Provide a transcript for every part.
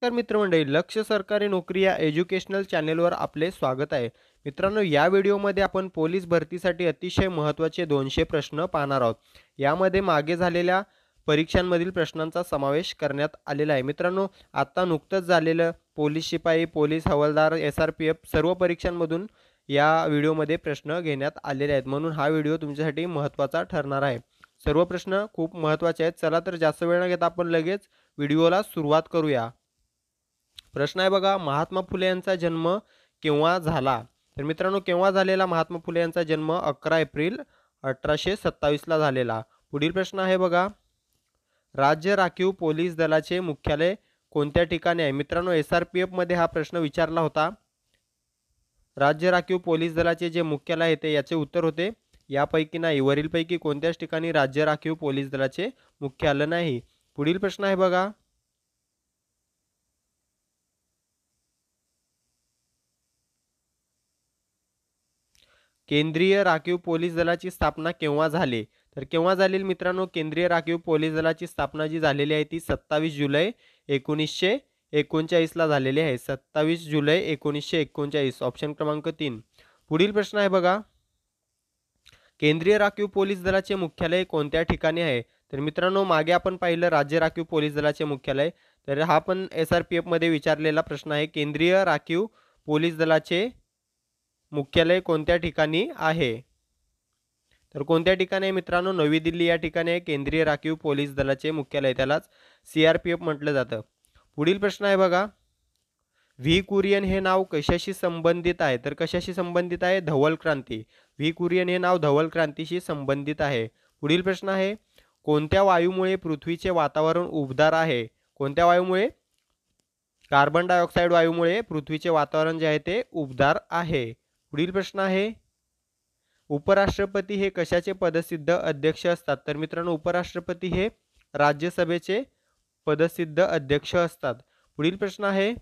तर मित्रमंडळी, लक्ष सरकारी नोकरी या एज्युकेशनल चॅनेलवर आपले स्वागत आहे. मित्रांनो, या व्हिडिओमध्ये आपण पोलीस भरतीसाठी अतिशय महत्त्वाचे 200 प्रश्न पाहणार आहोत. यामध्ये मागे झालेल्या परीक्षांमधील प्रश्नांचा समावेश करण्यात आलेला आहे. मित्रांनो, आता नुकतंच झालेलं पोलीस शिपाई, पोलीस हवालदार, SRPF सर्व परीक्षांमधून या व्हिडिओमध्ये प्रश्न घेण्यात आलेले आहेत. म्हणून हा व्हिडिओ तुमच्यासाठी महत्त्वाचा ठरणार आहे. सर्व प्रश्न खूप महत्त्वाचे आहेत. चला तर जास्त वेळ न घेता आपण लगेच व्हिडिओला सुरुवात करूया. प्रश्न आहे बघा, महात्मा फुले यांचा जन्म केव्हा झाला? तर मित्रांनो, केव्हा झालेला महात्मा फुले यांचा जन्म? 11 एप्रिल 1827 ला झालेला. पुढील प्रश्न आहे बघा, राज्य राखीव पोलीस दलाचे मुख्यालय कोणत्या ठिकाणी आहे? मित्रांनो, SRPF मध्ये हा प्रश्न विचारला होता. राज्य राखीव पोलीस दलाचे जे मुख्यालय आहे ते याचे उत्तर होते यापैकी नाही. वरीलपैकी कोणत्याच ठिकाणी राज्य राखीव पोलीस दलाचे मुख्यालय नाही. पुढील प्रश्न आहे बघा, केंद्रीय राखीव पोलीस दलाची स्थापना केव्हा झाली? तर केव्हा झाली मित्रांनो? केंद्रीय राखीव पोलीस दलाची स्थापना जी झालेली आहे ती 27 जुलै 1939 ला झालेली आहे. 27 जुलै 1939, ऑप्शन क्रमांक 3. पुढील प्रश्न आहे बघा, केंद्रीय राखीव पोलीस दलाचे मुख्यालय कोणत्या ठिकाणी आहे? तर मित्रांनो, मागे आपण पाहिलं राज्य राखीव पोलीस दलाचे मुख्यालय, तर हा पण SRPF मध्ये विचारलेला प्रश्न आहे. केंद्रीय राखीव पोलीस दलाचे मुख्यालय कोणत्या ठिकाणी आहे? तर कोणत्या ठिकाणी आहे मित्रांनो? नवी दिल्ली या ठिकाणी आहे केंद्रीय राखीव पोलीस दलाचे मुख्यालय. त्यालाच CRPF म्हटलं जातं. पुढील प्रश्न आहे बघा, व्ही कुरियन हे नाव कशाशी संबंधित आहे? तर कशाशी संबंधित आहे? धवल क्रांती. व्ही कुरियन हे नाव धवल क्रांतीशी संबंधित आहे. पुढील प्रश्न आहे, कोणत्या वायूमुळे पृथ्वीचे वातावरण उबदार आहे? कोणत्या वायूमुळे? कार्बन डायऑक्साईड वायूमुळे पृथ्वीचे वातावरण जे आहे ते उबदार आहे. पुढील प्रश्न आहे, उपराष्ट्रपती हे कशाचे पदसिद्ध अध्यक्ष असतात? तर मित्रांनो, उपराष्ट्रपती हे राज्यसभेचे पदसिद्ध अध्यक्ष असतात. पुढील प्रश्न आहे,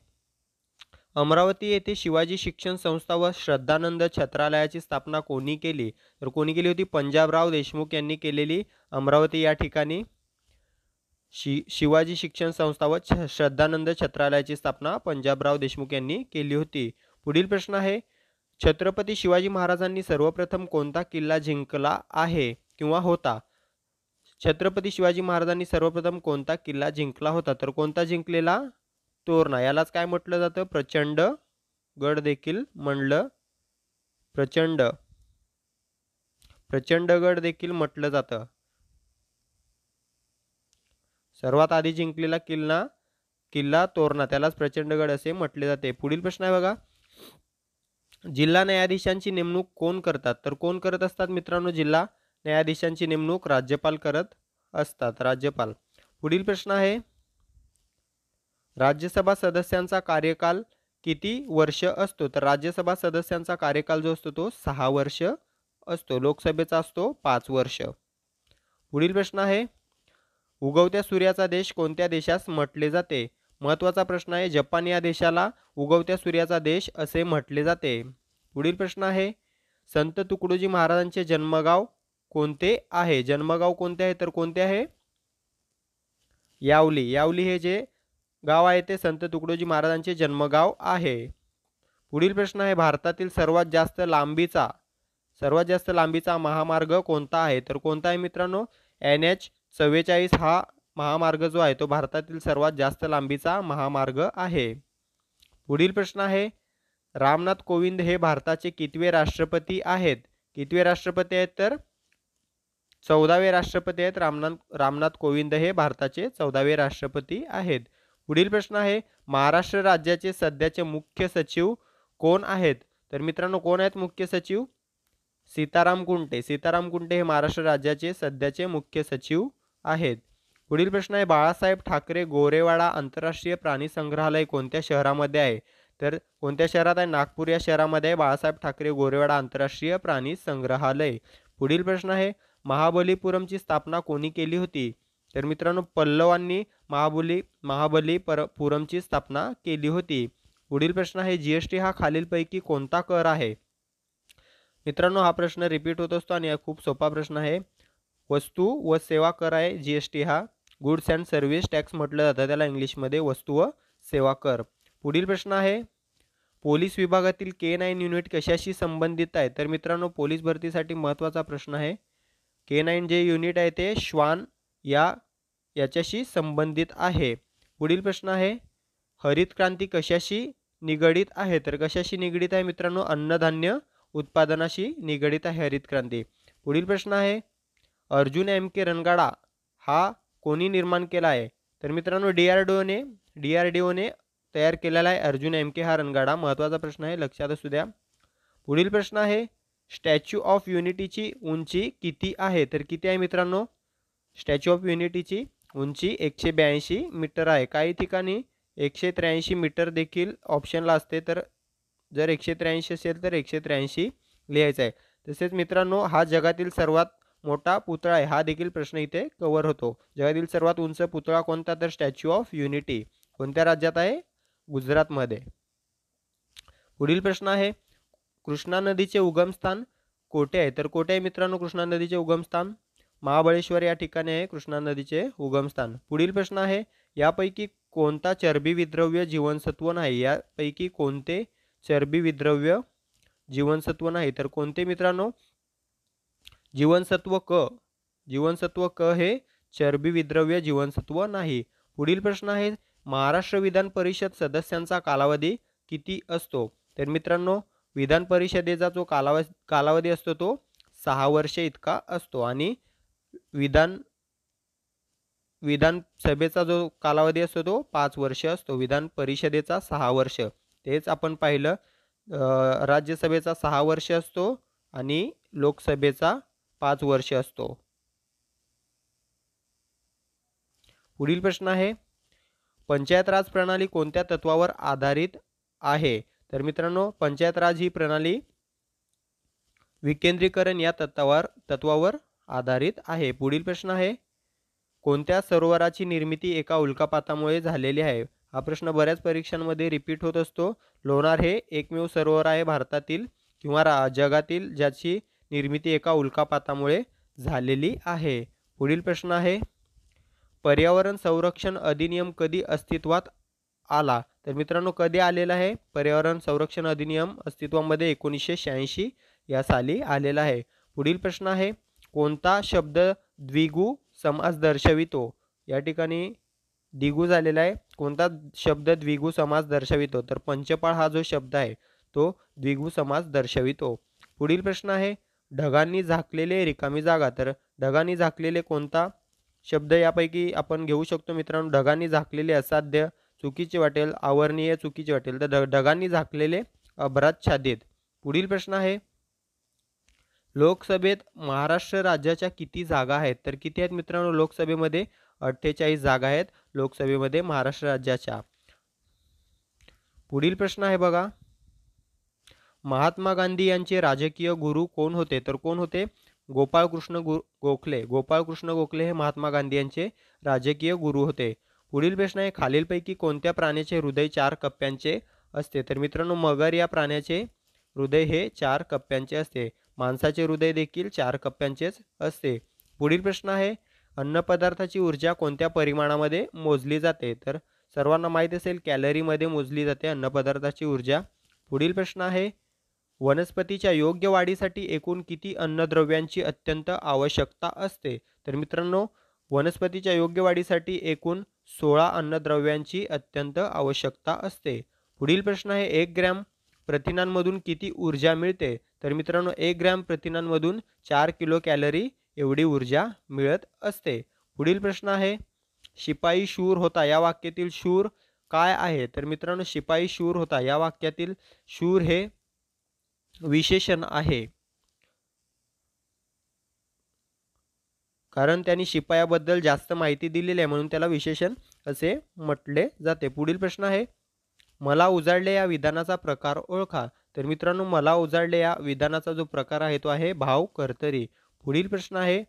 अमरावती येथे शिवाजी शिक्षण संस्था व श्रद्धानंद छत्रालयाची स्थापना कोणी केली? तर कोणी केली होती? पंजाबराव देशमुख यांनी केलेली. अमरावती या ठिकाणी शिवाजी शिक्षण संस्था व श्रद्धानंद छत्रालयाची स्थापना पंजाबराव देशमुख यांनी केली होती. पुढील प्रश्न आहे, छत्रपती शिवाजी महाराजांनी सर्वप्रथम कोणता किल्ला जिंकला आहे किंवा होता? छत्रपती शिवाजी महाराजांनी सर्वप्रथम कोणता किल्ला जिंकला होता? तर कोणता जिंकलेला? तोरणा. यालाच काय म्हटलं जातं? प्रचंड गड देखील म्हणलं, प्रचंडगड देखील म्हटलं जातं. सर्वात आधी जिंकलेला किल्ला तोरणा, त्यालाच प्रचंडगड असे म्हटले जाते. पुढील प्रश्न आहे बघा, जिल्हा न्यायाधीशांची नेमणूक कोण करतात? तर कोण करत असतात मित्रांनो? जिल्हा न्यायाधीशांची नेमणूक राज्यपाल करत असतात, राज्यपाल. पुढील प्रश्न आहे, राज्यसभा सदस्यांचा कार्यकाल किती वर्ष असतो? तर राज्यसभा सदस्यांचा कार्यकाल जो असतो तो 6 वर्ष असतो. लोकसभेचा असतो 5 वर्ष. पुढील प्रश्न आहे, उगवत्या सूर्याचा देश कोणत्या देशास म्हटले जाते? महत्त्वाचा प्रश्न आहे. जपान या देशाला उगवत्या सूर्याचा देश असे म्हटले जाते. पुढील प्रश्न आहे, संत तुकडोजी महाराजांचे जन्मगाव कोणते आहे? जन्मगाव कोणते आहे? तर कोणते आहे? यावली. यावली हे जे गाव आहे ते संत तुकडोजी महाराजांचे जन्मगाव आहे. पुढील प्रश्न आहे, भारतातील सर्वात जास्त लांबीचा महामार्ग कोणता आहे? तर कोणता आहे मित्रांनो? NH-44 हा महामार्ग जो आहे तो भारतातील सर्वात जास्त लांबीचा महामार्ग आहे. पुढील प्रश्न आहे, रामनाथ कोविंद हे भारताचे कितवे राष्ट्रपती आहेत? कितवे राष्ट्रपती आहेत? तर 14वे राष्ट्रपती आहेत. रामनाथ कोविंद हे भारताचे 14वे राष्ट्रपती आहेत. पुढील प्रश्न आहे, महाराष्ट्र राज्याचे सध्याचे मुख्य सचिव कोण आहेत? तर मित्रांनो, कोण आहेत मुख्य सचिव? सीताराम कुंटे. सीताराम कुंटे हे महाराष्ट्र राज्याचे सध्याचे मुख्य सचिव आहेत. पुढील प्रश्न आहे, बाळासाहेब ठाकरे गोरेवाडा आंतरराष्ट्रीय प्राणी संग्रहालय कोणत्या शहरामध्ये आहे? तर कोणत्या शहरात आहे? नागपूर या शहरामध्ये आहे बाळासाहेब ठाकरे गोरेवाडा आंतरराष्ट्रीय प्राणी संग्रहालय. पुढील प्रश्न आहे, महाबलीपुरमची स्थापना कोणी केली होती? तर मित्रांनो, पल्लवांनी महाबलीपुरमची स्थापना केली होती. पुढील प्रश्न आहे, GST हा खालीलपैकी कोणता कर आहे? मित्रांनो, हा प्रश्न रिपीट होत असतो आणि हा खूप सोपा प्रश्न आहे. वस्तू व सेवा कर आहे GST हा. गुड्स अँड सर्व्हिस टॅक्स म्हटलं जातं त्याला इंग्लिशमध्ये, वस्तू व सेवा कर. पुढील प्रश्न आहे पोलीस विभागातील K9 युनिट कशाशी संबंधित आहे. तर मित्रांनो पोलीस भरतीसाठी महत्त्वाचा प्रश्न आहे. K9 जे युनिट आहे ते श्वान याच्याशी संबंधित आहे. पुढील प्रश्न आहे हरित क्रांती कशाशी निगडित आहे. तर कशाशी निगडित आहे मित्रांनो अन्नधान्य उत्पादनाशी निगडित आहे हरित क्रांती. पुढील प्रश्न आहे अर्जुन MK रणगाडा हा कोणी निर्माण केला आहे. तर मित्रांनो DRDOने तयार केलेला आहे अर्जुन MK हा रणगाडा. महत्त्वाचा प्रश्न आहे लक्षात असू द्या. पुढील प्रश्न आहे स्टॅच्यू ऑफ युनिटीची उंची किती आहे. तर किती आहे मित्रांनो स्टॅच्यू ऑफ युनिटीची उंची 182 मीटर आहे. काही ठिकाणी 183 मीटर देखील ऑप्शनला असते. तर जर 183 असेल तर 183 लिहायचं आहे. तसेच मित्रांनो हा जगातील सर्वात मोठा पुतळा आहे. हा देखील प्रश्न इथे कव्हर होतो. जगातील सर्वात उंच पुतळा कोणता. तर स्टॅच्यू ऑफ युनिटी कोणत्या राज्यात आहे गुजरातमध्ये. पुढील प्रश्न आहे कृष्णा नदीचे उगमस्थान कोठे आहे. तर कोठे आहे मित्रांनो कृष्णा नदीचे उगमस्थान महाबळेश्वर या ठिकाणी आहे कृष्णा नदीचे उगमस्थान. पुढील प्रश्न आहे यापैकी कोणता चरबी विद्रव्य जीवनसत्व नाही. यापैकी कोणते चरबी विद्रव्य जीवनसत्व नाही. तर कोणते मित्रांनो जीवनसत्व क हे चरबी विद्रव्य जीवनसत्व नाही. पुढील प्रश्न आहे महाराष्ट्र विधान परिषद सदस्यांचा कालावधी किती असतो. तर मित्रांनो विधान परिषदेचा जो कालावधी असतो तो 6 वर्षे इतका असतो आणि विधानसभेचा जो कालावधी असतो तो 5 वर्ष असतो. विधान परिषदेचा 6 वर्ष. तेच आपण पाहिलं राज्यसभेचा 6 वर्ष असतो आणि लोकसभेचा 5 वर्ष असतो. पुढील प्रश्न आहे पंचायत राज प्रणाली कोणत्या तत्वावर आधारित आहे. तर मित्रांनो पंचायत राज ही प्रणाली विकेंद्रीकरण या तत्वावर आधारित आहे. पुढील प्रश्न आहे कोणत्या सरोवराची निर्मिती एका उल्कापातामुळे झालेली आहे. हा प्रश्न बऱ्याच परीक्षांमध्ये रिपीट होत असतो. लोणार हे एकमेव सरोवर आहे भारतातील किंवा जगातील ज्याची निर्मिती एका उल्कापातामुळे झालेली आहे. पुढील प्रश्न आहे पर्यावरण संरक्षण अधिनियम कधी अस्तित्वात आला. तर मित्रांनो कधी आलेला आहे पर्यावरण संरक्षण अधिनियम अस्तित्वामध्ये 1986 या साली आलेला आहे. पुढील प्रश्न आहे कोणता शब्द द्विगु समास दर्शवितो. या ठिकाणी द्विगु झालेला आहे. कोणता शब्द द्विगु समास दर्शवितो. तर पंचपाळ हा जो शब्द आहे तो द्विगु समास दर्शवितो. पुढील प्रश्न आहे ढगांनी झाकलेले रिकामी जागा. तर ढगांनी झाकलेले कोणता शब्द यापैकी आपण घेऊ शकतो मित्रांनो. ढगांनी झाकलेले असाध्य चुकीचे वाटेल, अवर्णनीय चुकीचे वाटेल. तर ढगांनी झाकलेले अभ्राच्छादित. पुढील प्रश्न आहे लोकसभेत महाराष्ट्र राज्याच्या किती जागा आहेत. तर किती आहेत मित्रांनो लोकसभेमध्ये 48 जागा आहेत लोकसभेमध्ये महाराष्ट्र राज्याच्या. पुढील प्रश्न आहे बघा महात्मा गांधी यांचे राजकीय गुरु कोण होते. तर कोण होते गोपाळकृष्ण गोखले. गोपाळकृष्ण गोखले हे महात्मा गांधी यांचे राजकीय गुरु होते. पुढील प्रश्न आहे खालीलपैकी कोणत्या प्राण्याचे हृदय 4 कप्प्यांचे असते. तर मित्रांनो मगर या प्राण्याचे हृदय हे 4 कप्प्यांचे असते. माणसाचे हृदय देखील 4 कप्प्यांचेच असते. पुढील प्रश्न आहे अन्नपदार्थाची ऊर्जा कोणत्या परिमाणामध्ये मोजली जाते. तर सर्वांना माहीत असेल कॅलरीमध्ये मोजली जाते अन्नपदार्थाची ऊर्जा. पुढील प्रश्न आहे वनस्पतीच्या योग्य वाढीसाठी एकूण किती अन्नद्रव्यांची अत्यंत आवश्यकता असते. तर मित्रांनो वनस्पतीच्या योग्य वाढीसाठी एकूण 16 अन्नद्रव्यांची अत्यंत आवश्यकता असते. पुढील प्रश्न आहे 1 ग्रॅम प्रथिनांमधून किती ऊर्जा मिळते. तर मित्रांनो 1 ग्रॅम प्रथिनांमधून 4 किलो कॅलरी एवढी ऊर्जा मिळत असते. पुढील प्रश्न आहे शिपाई शूर होता या वाक्यातील शूर काय आहे. तर मित्रांनो शिपाई शूर होता या वाक्यातील शूर हे विशेषण आहे कारण त्यांनी शिपायाबद्दल जास्त माहिती दिलेली आहे म्हणून त्याला विशेषण असे म्हटले जाते. पुढील प्रश्न आहे मला उजाडले या विधानाचा प्रकार ओळखा. तर मित्रांनो मला उजाडले या विधानाचा जो प्रकार आहे तो आहे भाव कर्तरी. पुढील प्रश्न आहे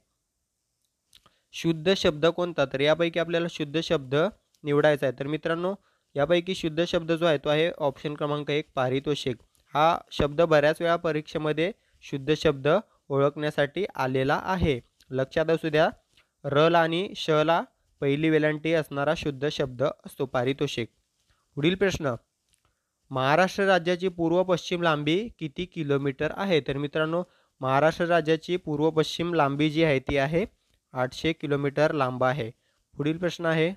शुद्ध शब्द कोणता. तर यापैकी आपल्याला शुद्ध शब्द निवडायचा आहे. तर मित्रांनो यापैकी शुद्ध शब्द जो आहे तो आहे ऑप्शन क्रमांक 1 पारितोषिक. हा शब्द बऱ्याच वेळा परीक्षेमध्ये शुद्ध शब्द ओळखण्यासाठी आलेला आहे. लक्षात असू द्या र ला आणि श ला पहिली वेलांटी असणारा शुद्ध शब्द असतो पारितोषिक. पुढील प्रश्न, महाराष्ट्र राज्याची पूर्व पश्चिम लांबी किती किलोमीटर आहे? तर मित्रांनो, महाराष्ट्र राज्याची पूर्व पश्चिम लांबी जी आहे ती आहे 800 किलोमीटर लांब आहे. पुढील प्रश्न आहे,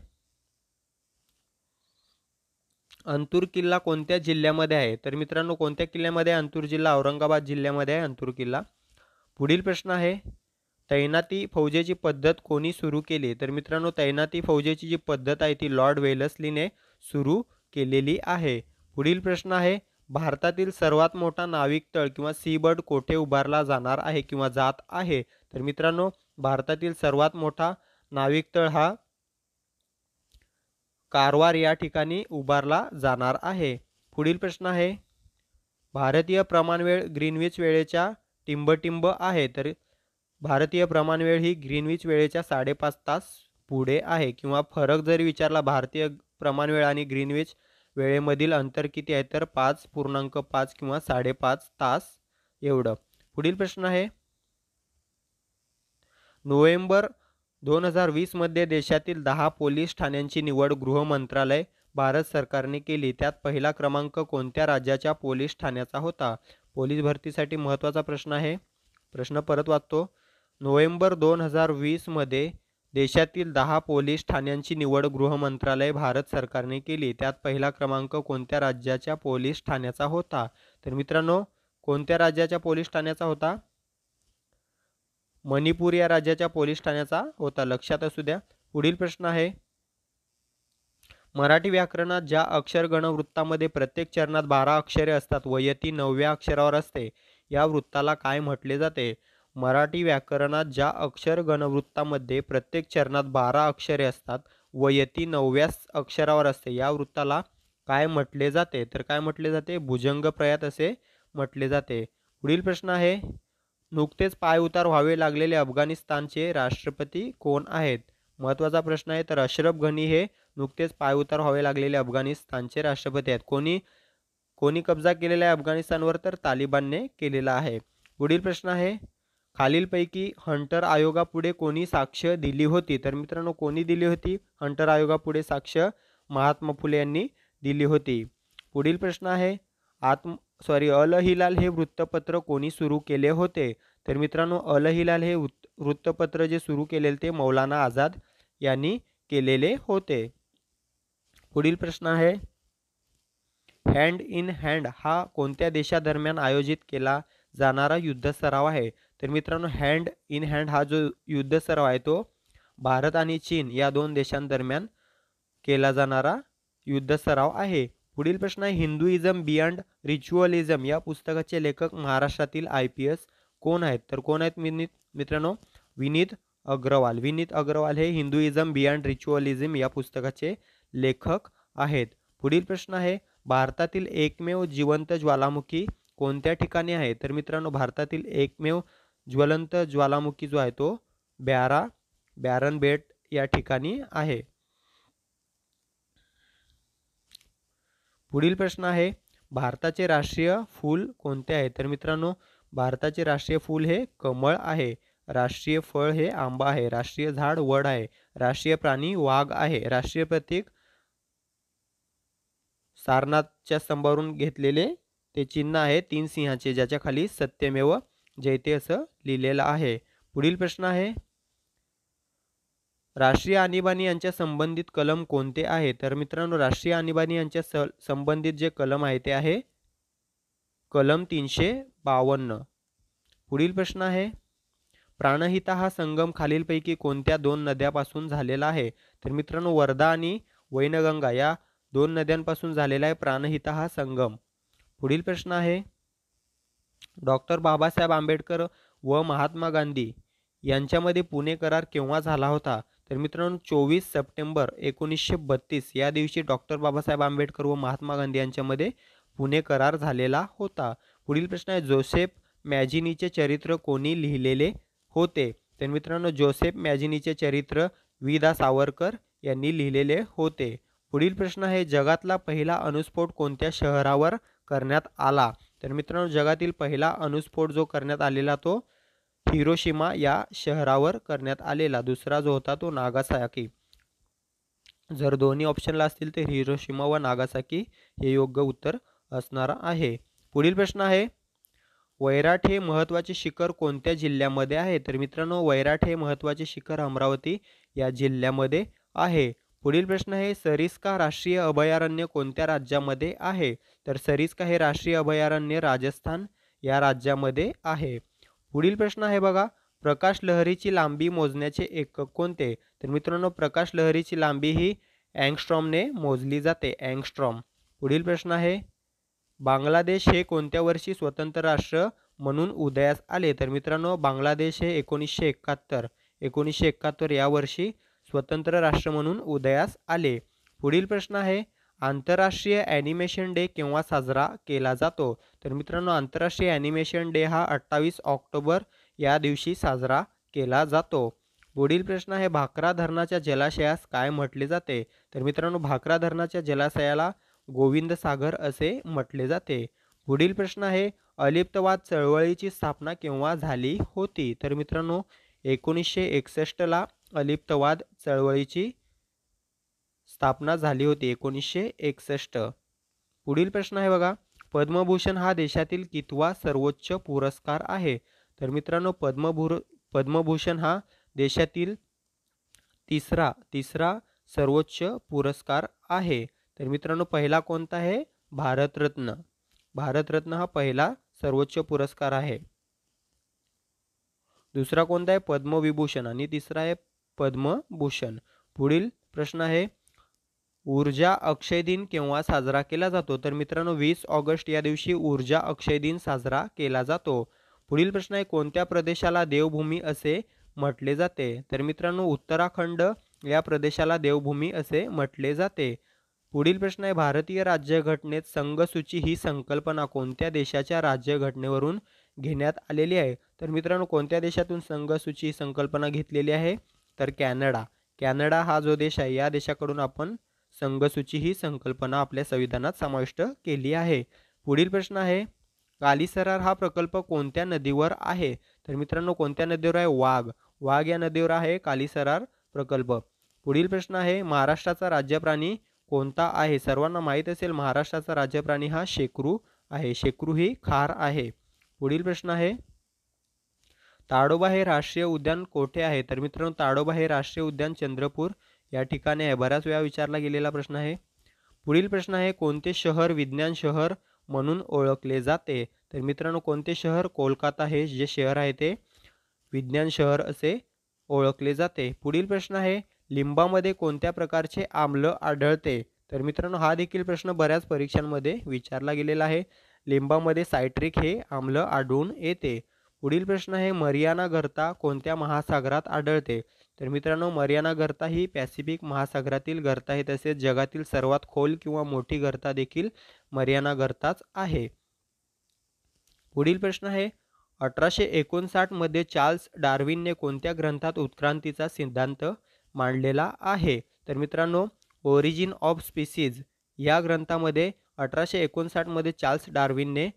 अंतूर किल्ला कोणत्या जिल्ह्यामध्ये आहे? तर मित्रांनो, कोणत्या किल्ल्यामध्ये? अंतूर जिल्हा औरंगाबाद जिल्ह्यामध्ये आहे अंतूर किल्ला. पुढील प्रश्न आहे, तैनाती फौजेची पद्धत कोणी सुरू केली? तर मित्रांनो, तैनाती फौजेची जी पद्धत आहे ती लॉर्ड वेलस्लीने सुरू केलेली आहे. पुढील प्रश्न आहे, भारतातील सर्वात मोठा नाविक तळ किंवा सीबर्ड कोठे उभारला जाणार आहे किंवा जात आहे? तर मित्रांनो, भारतातील सर्वात मोठा नाविक तळ हा कारवार या ठिकाणी उभारला जाणार आहे. पुढील प्रश्न आहे, भारतीय प्रमाणवेळ ग्रीनविच वेळेच्या टिंबटिंब आहे. तर भारतीय प्रमाणवेळ ही ग्रीनविच वेळेच्या 5.5 तास पुढे आहे. किंवा फरक जरी विचारला भारतीय प्रमाणवेळ आणि ग्रीनविच वेळेमधील अंतर किती आहे? तर 5.5 किंवा 5.5 तास एवढं. पुढील प्रश्न आहे, नोव्हेंबर 2020 मध्ये देशातील 10 पोलीस ठाण्यांची निवड गृह मंत्रालय भारत सरकारने केली. त्यात पहिला क्रमांक कोणत्या राज्याच्या पोलीस ठाण्याचा होता? पोलीस भरतीसाठी महत्त्वाचा प्रश्न आहे. प्रश्न परत वाचतो, नोव्हेंबर 2020 मध्ये देशातील 10 पोलीस ठाण्यांची निवड गृह मंत्रालय भारत सरकारने केली. त्यात पहिला क्रमांक कोणत्या राज्याच्या पोलीस ठाण्याचा होता? तर मित्रांनो, कोणत्या राज्याच्या पोलीस ठाण्याचा होता? मणिपूर या राज्याच्या पोलीस ठाण्याचा होता, लक्षात असू द्या. पुढील प्रश्न आहे, मराठी व्याकरणात ज्या अक्षर गणवृत्तामध्ये प्रत्येक चरणात 12 अक्षरे असतात व यती 9व्या अक्षरावर असते, या वृत्ताला काय म्हटले जाते? मराठी व्याकरणात ज्या अक्षर गणवृत्तामध्ये प्रत्येक चरणात 12 अक्षरे असतात व यती 9व्या अक्षरावर असते, या वृत्ताला काय म्हटले जाते? तर काय म्हटले जाते? भुजंगप्रयात असे म्हटले जाते. पुढील प्रश्न आहे, नुकतेच पायउतार व्हावे लागलेले अफगाणिस्तानचे राष्ट्रपती कोण आहेत? महत्त्वाचा प्रश्न आहे. तर अशरफ गनी हे नुकतेच पायउतार व्हावे लागलेले अफगाणिस्तानचे राष्ट्रपती आहेत. कोणी कब्जा केलेला आहे अफगाणिस्तानवर? तर तालिबानने केलेला आहे. पुढील प्रश्न आहे, खालीलपैकी हंटर आयोगापुढे कोणी साक्ष दिली होती? तर मित्रांनो, कोणी दिली होती हंटर आयोगापुढे साक्ष? महात्मा फुले यांनी दिली होती. पुढील प्रश्न आहे, अल हिलाल हे वृत्तपत्र कोणी सुरू केले होते? तर मित्रांनो, अल हिलाल हे वृत्तपत्र जे सुरू केलेले ते मौलाना आझाद यांनी केलेले होते. पुढील प्रश्न आहे, हँड इन हँड हा कोणत्या देशादरम्यान आयोजित केला जाणारा युद्ध सराव आहे? तर मित्रांनो, हँड इन हँड हा जो युद्ध सराव आहे तो भारत आणि चीन या दोन देशांदरम्यान केला जाणारा युद्ध सराव आहे. पुढील प्रश्न आहे, हिंदुइझम बियॉन्ड रिच्युअलिझम या पुस्तकाचे लेखक महाराष्ट्रातील IPS कोण आहेत? तर कोण आहेत मित्रांनो? विनीत अग्रवाल. विनीत अग्रवाल हे हिंदुइझम बियॉन्ड रिच्युअलिझम या पुस्तकाचे लेखक आहेत. पुढील प्रश्न आहे, भारतातील एकमेव जिवंत ज्वालामुखी कोणत्या ठिकाणी आहे? तर मित्रांनो, भारतातील एकमेव ज्वलंत ज्वालामुखी जो आहे तो ब्यारन बेट या ठिकाणी आहे. पुढील प्रश्न आहे, भारताचे राष्ट्रीय फूल कोणते आहे? तर मित्रांनो, भारताचे राष्ट्रीय फूल हे कमळ आहे. राष्ट्रीय फळ हे आंबा आहे. राष्ट्रीय झाड वड आहे. राष्ट्रीय प्राणी वाघ आहे. राष्ट्रीय प्रतीक सारनाथच्या स्तंभावरून घेतलेले ते चिन्ह आहे 3 सिंहाचे, ज्याच्या खाली सत्यमेव जयते असं लिहिलेलं आहे. पुढील प्रश्न आहे, राष्ट्रीय आणीबाणी यांच्या संबंधित कलम कोणते आहे? तर मित्रांनो, राष्ट्रीय आणीबाणी यांच्या संबंधित जे कलम आहे ते आहे कलम 352. पुढील प्रश्न आहे, प्राणहिता हा संगम खालीलपैकी कोणत्या 2 नद्यापासून झालेला आहे? तर मित्रांनो, वर्धा आणि वैनगंगा या 2 नद्यांपासून झालेला आहे प्राणहिता हा संगम. पुढील प्रश्न आहे, डॉक्टर बाबासाहेब आंबेडकर व महात्मा गांधी यांच्यामध्ये पुणे करार केव्हा झाला होता? तर मित्रांनो, 24 सप्टेंबर 1932 या दिवशी डॉक्टर बाबासाहेब आंबेडकर व महात्मा गांधी यांच्यामध्ये पुणे करार झालेला होता. पुढील प्रश्न आहे, जोसेफ मॅजिनीचे चरित्र कोणी लिहिलेले होते? तर मित्रांनो, जोसेफ मॅजिनीचे चरित्र वि.दा. सावरकर यांनी लिहिलेले होते. पुढील प्रश्न आहे, जगातला पहिला अणुस्फोट कोणत्या शहरावर करण्यात आला? तर मित्रांनो, जगातील पहिला अणुस्फोट जो करण्यात आलेला तो हिरोशिमा या शहरावर करण्यात आलेला. दुसरा जो होता तो नागासाकी. जर दोन्ही ऑप्शनला असतील तर हिरोशिमा व नागासाकी हे योग्य उत्तर असणार आहे. पुढील प्रश्न आहे, वैराट हे महत्त्वाचे शिखर कोणत्या जिल्ह्यामध्ये आहे? तर मित्रांनो, वैराट हे महत्त्वाचे शिखर अमरावती या जिल्ह्यामध्ये आहे. पुढील प्रश्न आहे, सरिस्का राष्ट्रीय अभयारण्य कोणत्या राज्यामध्ये आहे? तर सरिस्का हे राष्ट्रीय अभयारण्य राजस्थान या राज्यामध्ये आहे. पुढील प्रश्न आहे बघा, प्रकाश लहरीची लांबी मोजण्याचे एकक कोणते? तर मित्रांनो, प्रकाश लहरीची लांबी ही अँगस्ट्रॉमने मोजली जाते, अँगस्ट्रॉम. पुढील प्रश्न आहे, बांगलादेश हे कोणत्या वर्षी स्वतंत्र राष्ट्र म्हणून उदयास आले? तर मित्रांनो, बांगलादेश हे 1971 या वर्षी स्वतंत्र राष्ट्र म्हणून उदयास आले. पुढील प्रश्न आहे, आंतरराष्ट्रीय ॲनिमेशन डे केव्हा साजरा केला जातो? तर मित्रांनो, आंतरराष्ट्रीय ॲनिमेशन डे हा 28 ऑक्टोबर या दिवशी साजरा केला जातो. पुढील प्रश्न आहे, भाकरा धरणाच्या जलाशयास काय म्हटले जाते? तर मित्रांनो, भाकरा धरणाच्या जलाशयाला गोविंद सागर असे म्हटले जाते. पुढील प्रश्न आहे, अलिप्तवाद चळवळीची स्थापना केव्हा झाली होती? तर मित्रांनो, 1961ला अलिप्तवाद चळवळीची स्थापना झाली होती, 1961. पुढील प्रश्न आहे बघा, पद्मभूषण हा देशातील कितवा सर्वोच्च पुरस्कार आहे? तर मित्रांनो, पद्मभूषण हा देशातील तिसरा सर्वोच्च पुरस्कार आहे. तर मित्रांनो, पहिला कोणता आहे? भारतरत्न. भारतरत्न हा पहिला सर्वोच्च पुरस्कार आहे. दुसरा कोणता आहे? पद्मविभूषण. आणि तिसरा आहे पद्मभूषण. पुढील प्रश्न आहे, ऊर्जा अक्षय दिन केव्हा साजरा केला जातो? तर मित्रांनो, 20 ऑगस्ट या दिवशी ऊर्जा अक्षय दिन साजरा केला जातो. पुढील प्रश्न आहे, कोणत्या प्रदेशाला देवभूमी असे म्हटले जाते? तर मित्रांनो, उत्तराखंड या प्रदेशाला देवभूमी असे म्हटले जाते. पुढील प्रश्न आहे, भारतीय राज्यघटनेत संघसूची ही संकल्पना कोणत्या देशाच्या राज्यघटनेवरून घेण्यात आलेली आहे? तर मित्रांनो, कोणत्या देशातून संघसूची ही संकल्पना घेतलेली आहे? तर कॅनडा. कॅनडा हा जो देश आहे, या देशाकडून आपण संघसूची ही संकल्पना आपल्या संविधानात समाविष्ट केली आहे. पुढील प्रश्न आहे, कालीसरार हा प्रकल्प कोणत्या नदीवर आहे? तर मित्रांनो, कोणत्या नदीवर आहे? वाघ या नदीवर आहे कालीसरार प्रकल्प. पुढील प्रश्न आहे, महाराष्ट्राचा राज्यप्राणी कोणता आहे? सर्वांना माहीत असेल, महाराष्ट्राचा राज्यप्राणी हा शेकरू आहे. शेकरू ही खार आहे. पुढील प्रश्न आहे, ताडोबा हे राष्ट्रीय उद्यान कोठे आहे? तर मित्रांनो, ताडोबा हे राष्ट्रीय उद्यान चंद्रपूर या ठिकाणी आहे. बऱ्याच वेळा विचारला गेलेला प्रश्न आहे. पुढील प्रश्न आहे, कोणते शहर विज्ञान शहर म्हणून ओळखले जाते? तर मित्रांनो, कोणते शहर? कोलकाता हे जे शहर आहे ते विज्ञान शहर असे ओळखले जाते. पुढील प्रश्न आहे, लिंबामध्ये कोणत्या प्रकारचे आम्ल आढळते? तर मित्रांनो, हा देखील प्रश्न बऱ्याच परीक्षांमध्ये विचारला गेलेला आहे. लिंबामध्ये सायट्रिक हे आम्ल आढळून येते. पुढील प्रश्न आहे, मरियाना गर्ता कोणत्या महासागरात आढळते? तर मित्रांनो, मरियाना गर्ता ही पॅसिफिक महासागरातील गर्ता आहे. तसेच जगातील सर्वात खोल किंवा मोठी गर्ता देखील मरियाना गर्ताच आहे. पुढील प्रश्न आहे, 1859 मध्ये चार्ल्स डार्विनने कोणत्या ग्रंथात उत्क्रांतीचा सिद्धांत मांडलेला आहे? तर मित्रांनो, ओरिजिन ऑफ स्पीसीज या ग्रंथामध्ये 1859 मध्ये चार्ल्स डार्विनने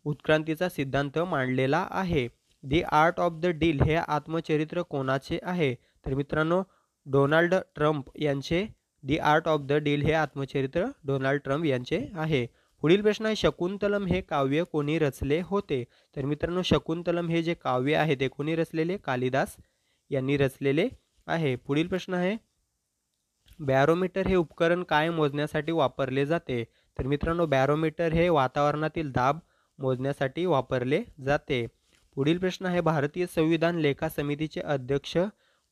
उत्क्रांतीचा सिद्धांत मांडलेला आहे. दी आर्ट ऑफ द डील हे आत्मचरित्र कोणाचे आहे? तर मित्रांनो, डोनाल्ड ट्रम्प यांचे दी आर्ट ऑफ द डील हे आत्मचरित्र डोनाल्ड ट्रम्प यांचे आहे. पुढील प्रश्न आहे, शकुंतलम हे काव्य कोणी रचले होते? तर मित्रांनो, शकुंतलम हे जे काव्य आहे ते कोणी रचलेले? कालिदास यांनी रचलेले आहे. पुढील प्रश्न आहे, बॅरोमीटर हे उपकरण काय मोजण्यासाठी वापरले जाते? तर मित्रांनो, बॅरोमीटर हे वातावरणातील दाब मोजण्यासाठी वापरले जाते. पुढील प्रश्न आहे, भारतीय संविधान लेखा समितीचे अध्यक्ष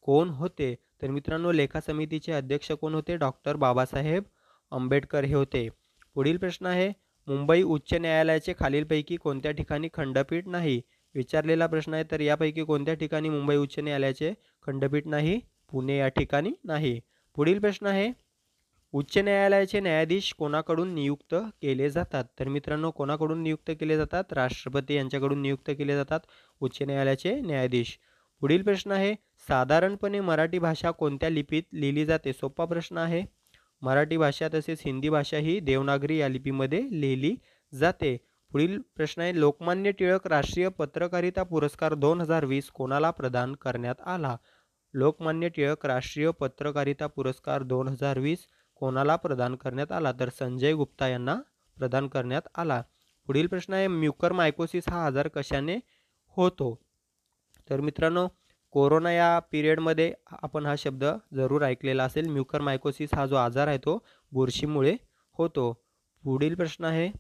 कोण होते? तर मित्रांनो, लेखा समितीचे अध्यक्ष कोण होते? डॉक्टर बाबासाहेब आंबेडकर हे होते. पुढील प्रश्न आहे, मुंबई उच्च न्यायालयाचे खालीलपैकी कोणत्या ठिकाणी खंडपीठ नाही? विचारलेला प्रश्न आहे. तर यापैकी कोणत्या ठिकाणी मुंबई उच्च न्यायालयाचे खंडपीठ नाही? पुणे या ठिकाणी नाही. पुढील प्रश्न आहे, उच्च न्यायालयाचे न्यायाधीश कोणाकडून नियुक्त केले जातात? तर मित्रांनो, कोणाकडून नियुक्त केले जातात? राष्ट्रपती यांच्याकडून नियुक्त केले जातात उच्च न्यायालयाचे न्यायाधीश. पुढील प्रश्न आहे, साधारणपणे मराठी भाषा कोणत्या लिपीत लिहिली जाते? सोपा प्रश्न आहे. मराठी भाषा तसेच हिंदी भाषा ही देवनागरी या लिपीमध्ये लिहिली जाते. पुढील प्रश्न आहे, लोकमान्य टिळक राष्ट्रीय पत्रकारिता पुरस्कार 2020 कोणाला प्रदान करण्यात आला? लोकमान्य टिळक राष्ट्रीय पत्रकारिता पुरस्कार 2020 कोणाला प्रदान करण्यात आला? तर संजय गुप्ता यांना प्रदान करण्यात आला. पुढील प्रश्न आहे, म्युकरमायकोसिस हा आजार कशाने होतो? तर मित्रांनो, कोरोना या पिरियडमध्ये आपण हा शब्द जरूर ऐकलेला असेल. म्युकरमायकोसिस हा जो आजार आहे तो बुरशीमुळे होतो. पुढील प्रश्न आहे,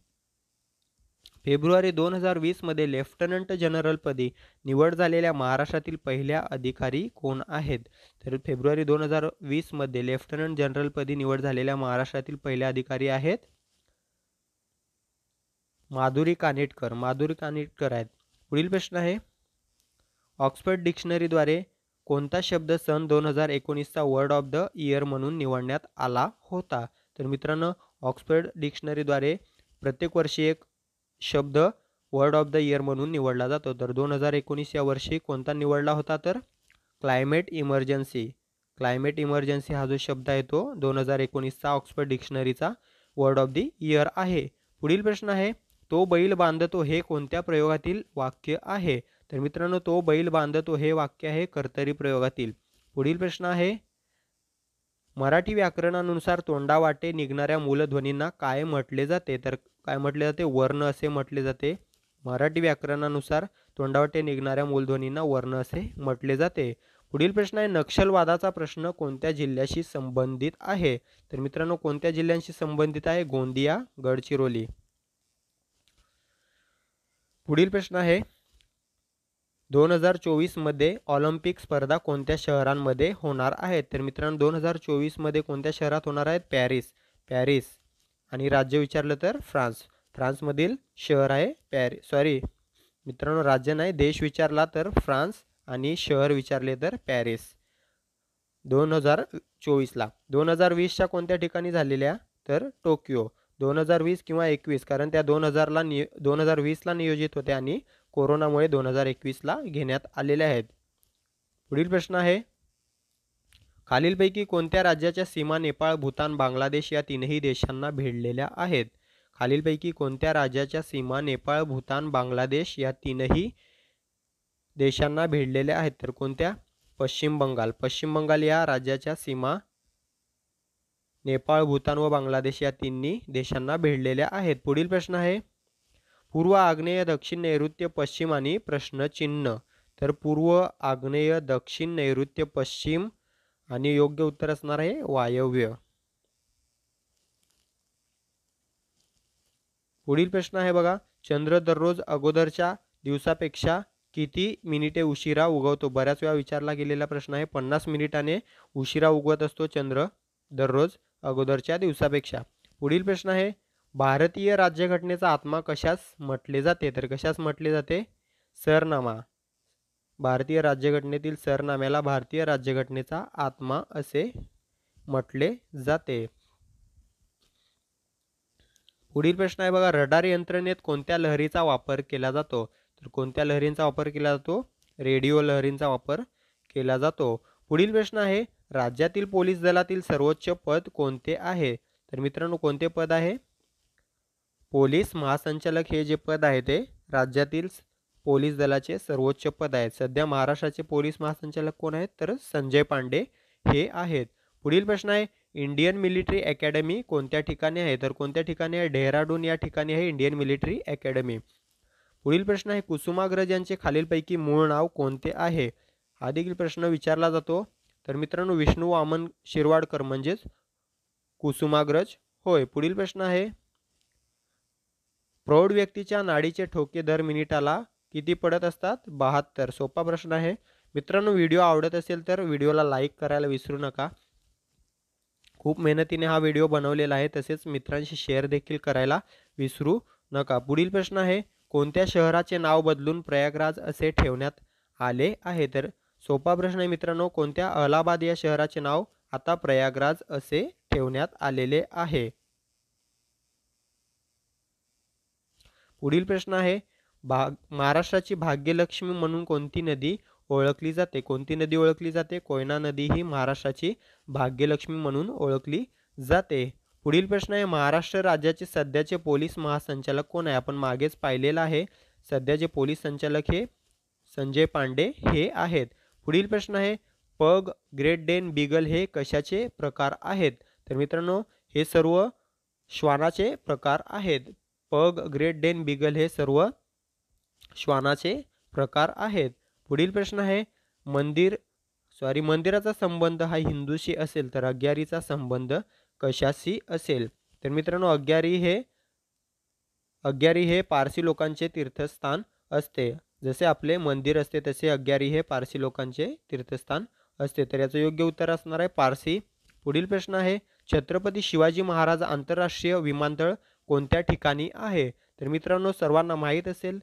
फेब्रुवारी 2020 मध्ये लेफ्टनंट जनरलपदी निवड झालेल्या महाराष्ट्रातील पहिल्या अधिकारी कोण आहेत? तर फेब्रुवारी 2020 मध्ये लेफ्टनंट जनरलपदी निवड झालेल्या महाराष्ट्रातील पहिल्या अधिकारी आहेत माधुरी कानिटकर. माधुरी कानिटकर आहेत. पुढील प्रश्न आहे, ऑक्सफर्ड डिक्शनरीद्वारे कोणता शब्द सन 2019चा वर्ड ऑफ द इयर म्हणून निवडण्यात आला होता? तर मित्रांनो, ऑक्सफर्ड डिक्शनरीद्वारे प्रत्येक वर्षी एक शब्द वर्ड ऑफ द इयर म्हणून निवडला जातो. तर 2019 या वर्षी कोणता निवडला होता? तर क्लायमेट इमर्जन्सी. क्लायमेट इमर्जन्सी हा जो शब्द आहे तो 2019चा ऑक्सफर्ड डिक्शनरीचा वर्ड ऑफ द इयर आहे. पुढील प्रश्न आहे, तो बैल बांधतो हे कोणत्या प्रयोगातील वाक्य आहे? तर मित्रांनो, तो बैल बांधतो हे वाक्य आहे कर्तरी प्रयोगातील. पुढील प्रश्न आहे, मराठी व्याकरणानुसार तोंडावाटे निघणाऱ्या मूलध्वनींना काय म्हटले जाते? तर काय म्हटले जाते? वर्ण असे म्हटले जाते. मराठी व्याकरणानुसार तोंडावाटे निघणाऱ्या मूलध्वनींना वर्ण असे म्हटले जाते. पुढील प्रश्न आहे, नक्षलवादाचा प्रश्न कोणत्या जिल्ह्याशी संबंधित आहे? तर मित्रांनो, कोणत्या जिल्ह्यांशी संबंधित आहे? गोंदिया, गडचिरोली. पुढील प्रश्न आहे, 2024 मध्ये ऑलिम्पिक स्पर्धा कोणत्या शहरांमध्ये होणार आहेत? तर मित्रांनो, 2024 मध्ये कोणत्या शहरात होणार आहेत? पॅरिस. आणि राज्य विचारलं तर फ्रान्स. फ्रान्समधील शहर आहे मित्रांनो, राज्य नाही, देश विचारला तर फ्रान्स आणि शहर विचारले तर पॅरिस. 2024ला. 2020च्या कोणत्या ठिकाणी झालेल्या? तर टोकियो. 2020 किंवा 21, कारण त्या 2020ला नियोजित होत्या आणि कोरोनामुळे 2021ला घेण्यात आलेल्या आहेत. पुढील प्रश्न आहे, खालीलपैकी कोणत्या राज्याच्या सीमा नेपाळ, भूतान, बांगलादेश या तीनही देशांना भिडलेल्या आहेत? खालीलपैकी कोणत्या राज्याच्या सीमा नेपाळ, भूतान, बांगलादेश या तीनही देशांना भिडलेल्या आहेत? तर कोणत्या? पश्चिम बंगाल या राज्याच्या सीमा नेपाळ, भूतान व बांगलादेश या तिन्ही देशांना भिडलेल्या आहेत. पुढील प्रश्न आहे, पूर्व, आग्नेय, दक्षिण, नैऋत्य, पश्चिम आणि प्रश्नचिन्ह. तर पूर्व, आग्नेय, दक्षिण, नैऋत्य, पश्चिम आणि योग्य उत्तर असणार आहे वायव्य. पुढील प्रश्न आहे बघा, चंद्र दररोज अगोदरच्या दिवसापेक्षा किती मिनिटे उशिरा उगवतो? बऱ्याच वेळा विचारला गेलेला प्रश्न आहे. 50 मिनिटाने उशिरा उगवत असतो चंद्र दररोज अगोदरच्या दिवसापेक्षा. पुढील प्रश्न आहे, भारतीय राज्यघटनेचा आत्मा कशास म्हटले जाते? तर कशास म्हटले जाते? सरनामा. भारतीय राज्यघटनेतील सरनाम्याला भारतीय राज्यघटनेचा आत्मा असे म्हटले जाते. पुढील प्रश्न आहे बघा, रडार यंत्रणेत कोणत्या लहरीचा वापर केला जातो? तर कोणत्या लहरींचा वापर केला जातो? रेडिओ लहरींचा वापर केला जातो. पुढील प्रश्न आहे, राज्यातील पोलीस दलातील सर्वोच्च पद कोणते आहे? तर मित्रांनो, कोणते पद आहे? पोलीस महासंचालक हे जे पद आहे ते राज्यातील पोलीस दलाचे सर्वोच्च पद आहे. सध्या महाराष्ट्राचे पोलीस महासंचालक कोण आहेत? तर संजय पांडे हे आहेत. पुढील प्रश्न आहे, इंडियन मिलिटरी अकॅडमी कोणत्या ठिकाणी आहे? तर कोणत्या ठिकाणी आहे? डेहराडून या ठिकाणी आहे इंडियन मिलिटरी अकॅडमी. पुढील प्रश्न आहे, कुसुमाग्रज यांचे खालीलपैकी मूळ नाव कोणते आहे? हा देखील प्रश्न विचारला जातो. तर मित्रांनो, विष्णू वामन शिरवाडकर म्हणजेच कुसुमाग्रज होय. पुढील प्रश्न आहे, प्रौढ व्यक्तीच्या नाडीचे ठोके दर मिनिटाला किती पडत असतात? 72. सोपा प्रश्न आहे मित्रांनो. व्हिडिओ आवडत असेल तर व्हिडिओला लाईक करायला विसरू नका. खूप मेहनतीने हा व्हिडिओ बनवलेला आहे. तसेच मित्रांशी शेअर देखील करायला विसरू नका. पुढील प्रश्न आहे, कोणत्या शहराचे नाव बदलून प्रयागराज असे ठेवण्यात आले आहे? तर सोपा प्रश्न आहे मित्रांनो. कोणत्या? अलाहाबाद या शहराचे नाव आता प्रयागराज असे ठेवण्यात आलेले आहे. पुढील प्रश्न आहे, महाराष्ट्राची भाग्यलक्ष्मी म्हणून कोणती नदी ओळखली जाते? कोणती नदी ओळखली जाते? कोयना नदी ही महाराष्ट्राची भाग्यलक्ष्मी म्हणून ओळखली जाते. पुढील प्रश्न आहे, महाराष्ट्र राज्याचे सध्याचे पोलीस महासंचालक कोण आहे? आपण मागेच पाहिलेलं आहे. सध्याचे पोलीस संचालक हे संजय पांडे हे आहेत. पुढील प्रश्न आहे, पग, ग्रेट डेन, बीगल हे कशाचे प्रकार आहेत? तर मित्रांनो हे सर्व श्वानाचे प्रकार आहेत. पग, ग्रेट डेन, बीगल हे सर्व श्वानाचे प्रकार आहेत. पुढील प्रश्न आहे मंदिराचा संबंध हा हिंदूशी असेल तर अग्यारीचा संबंध कशाशी असेल? तर मित्रांनो अग्यारी हे पारसी लोकांचे तीर्थस्थान असते. जसे आपले मंदिर असते तसे अग्यारी हे पारसी लोकांचे तीर्थस्थान असते. तर याचं योग्य उत्तर असणार आहे पारसी. पुढील प्रश्न आहे छत्रपती शिवाजी महाराज आंतरराष्ट्रीय विमानतळ कोणत्या ठिकाणी आहे? तर मित्रांनो सर्वांना माहीत असेल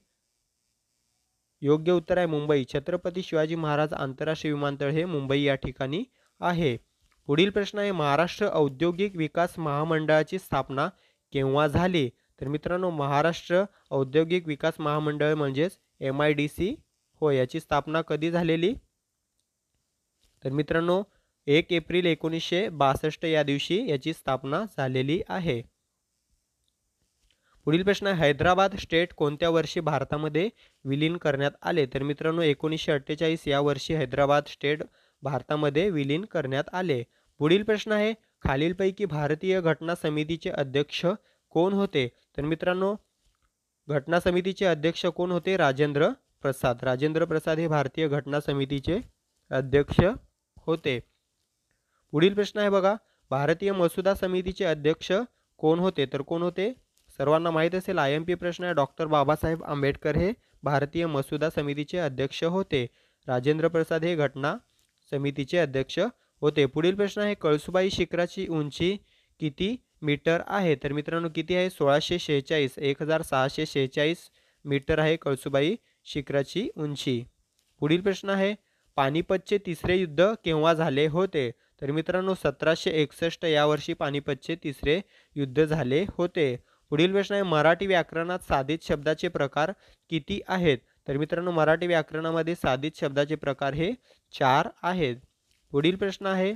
योग्य उत्तर आहे मुंबई. छत्रपती शिवाजी महाराज आंतरराष्ट्रीय विमानतळ हे मुंबई या ठिकाणी आहे. पुढील प्रश्न आहे महाराष्ट्र औद्योगिक विकास महामंडळाची स्थापना केव्हा झाली? तर मित्रांनो महाराष्ट्र औद्योगिक विकास महामंडळ म्हणजेच MIDC हो याची स्थापना कधी झालेली? तर मित्रांनो 1 एप्रिल 1962 या दिवशी याची स्थापना झालेली आहे. पुढील प्रश्न आहे हैदराबाद स्टेट कोणत्या वर्षी भारतामध्ये विलीन करण्यात आले? तर मित्रांनो 1948 या वर्षी हैदराबाद स्टेट भारतामध्ये विलीन करण्यात आले. पुढील प्रश्न आहे खालीलपैकी भारतीय घटना समितीचे अध्यक्ष कोण होते? तर मित्रांनो घटना समितीचे अध्यक्ष कोण होते? राजेंद्र प्रसाद. राजेंद्र प्रसाद हे भारतीय घटना समितीचे अध्यक्ष होते. पुढील प्रश्न आहे बघा भारतीय मसुदा समितीचे अध्यक्ष कोण होते? तर कोण होते? सर्वांना माहीत असेल IMP प्रश्न आहे डॉक्टर बाबासाहेब आंबेडकर हे भारतीय मसुदा समितीचे अध्यक्ष होते. राजेंद्र प्रसाद हे घटना समितीचे अध्यक्ष होते. पुढील प्रश्न आहे कळसुबाई शिखराची उंची किती मीटर आहे? तर मित्रांनो किती आहे? 1646 1646 मीटर आहे कळसुबाई शिखराची उंची. पुढील प्रश्न आहे पानिपतचे तिसरे युद्ध केव्हा झाले होते? तर मित्रांनो 1761 या वर्षी पानिपतचे तिसरे युद्ध झाले होते. पुढील प्रश्न आहे मराठी व्याकरणात साधित शब्दाचे प्रकार किती आहेत? तर मित्रांनो मराठी व्याकरणामध्ये साधित शब्दाचे प्रकार हे 4 आहेत. पुढील प्रश्न आहे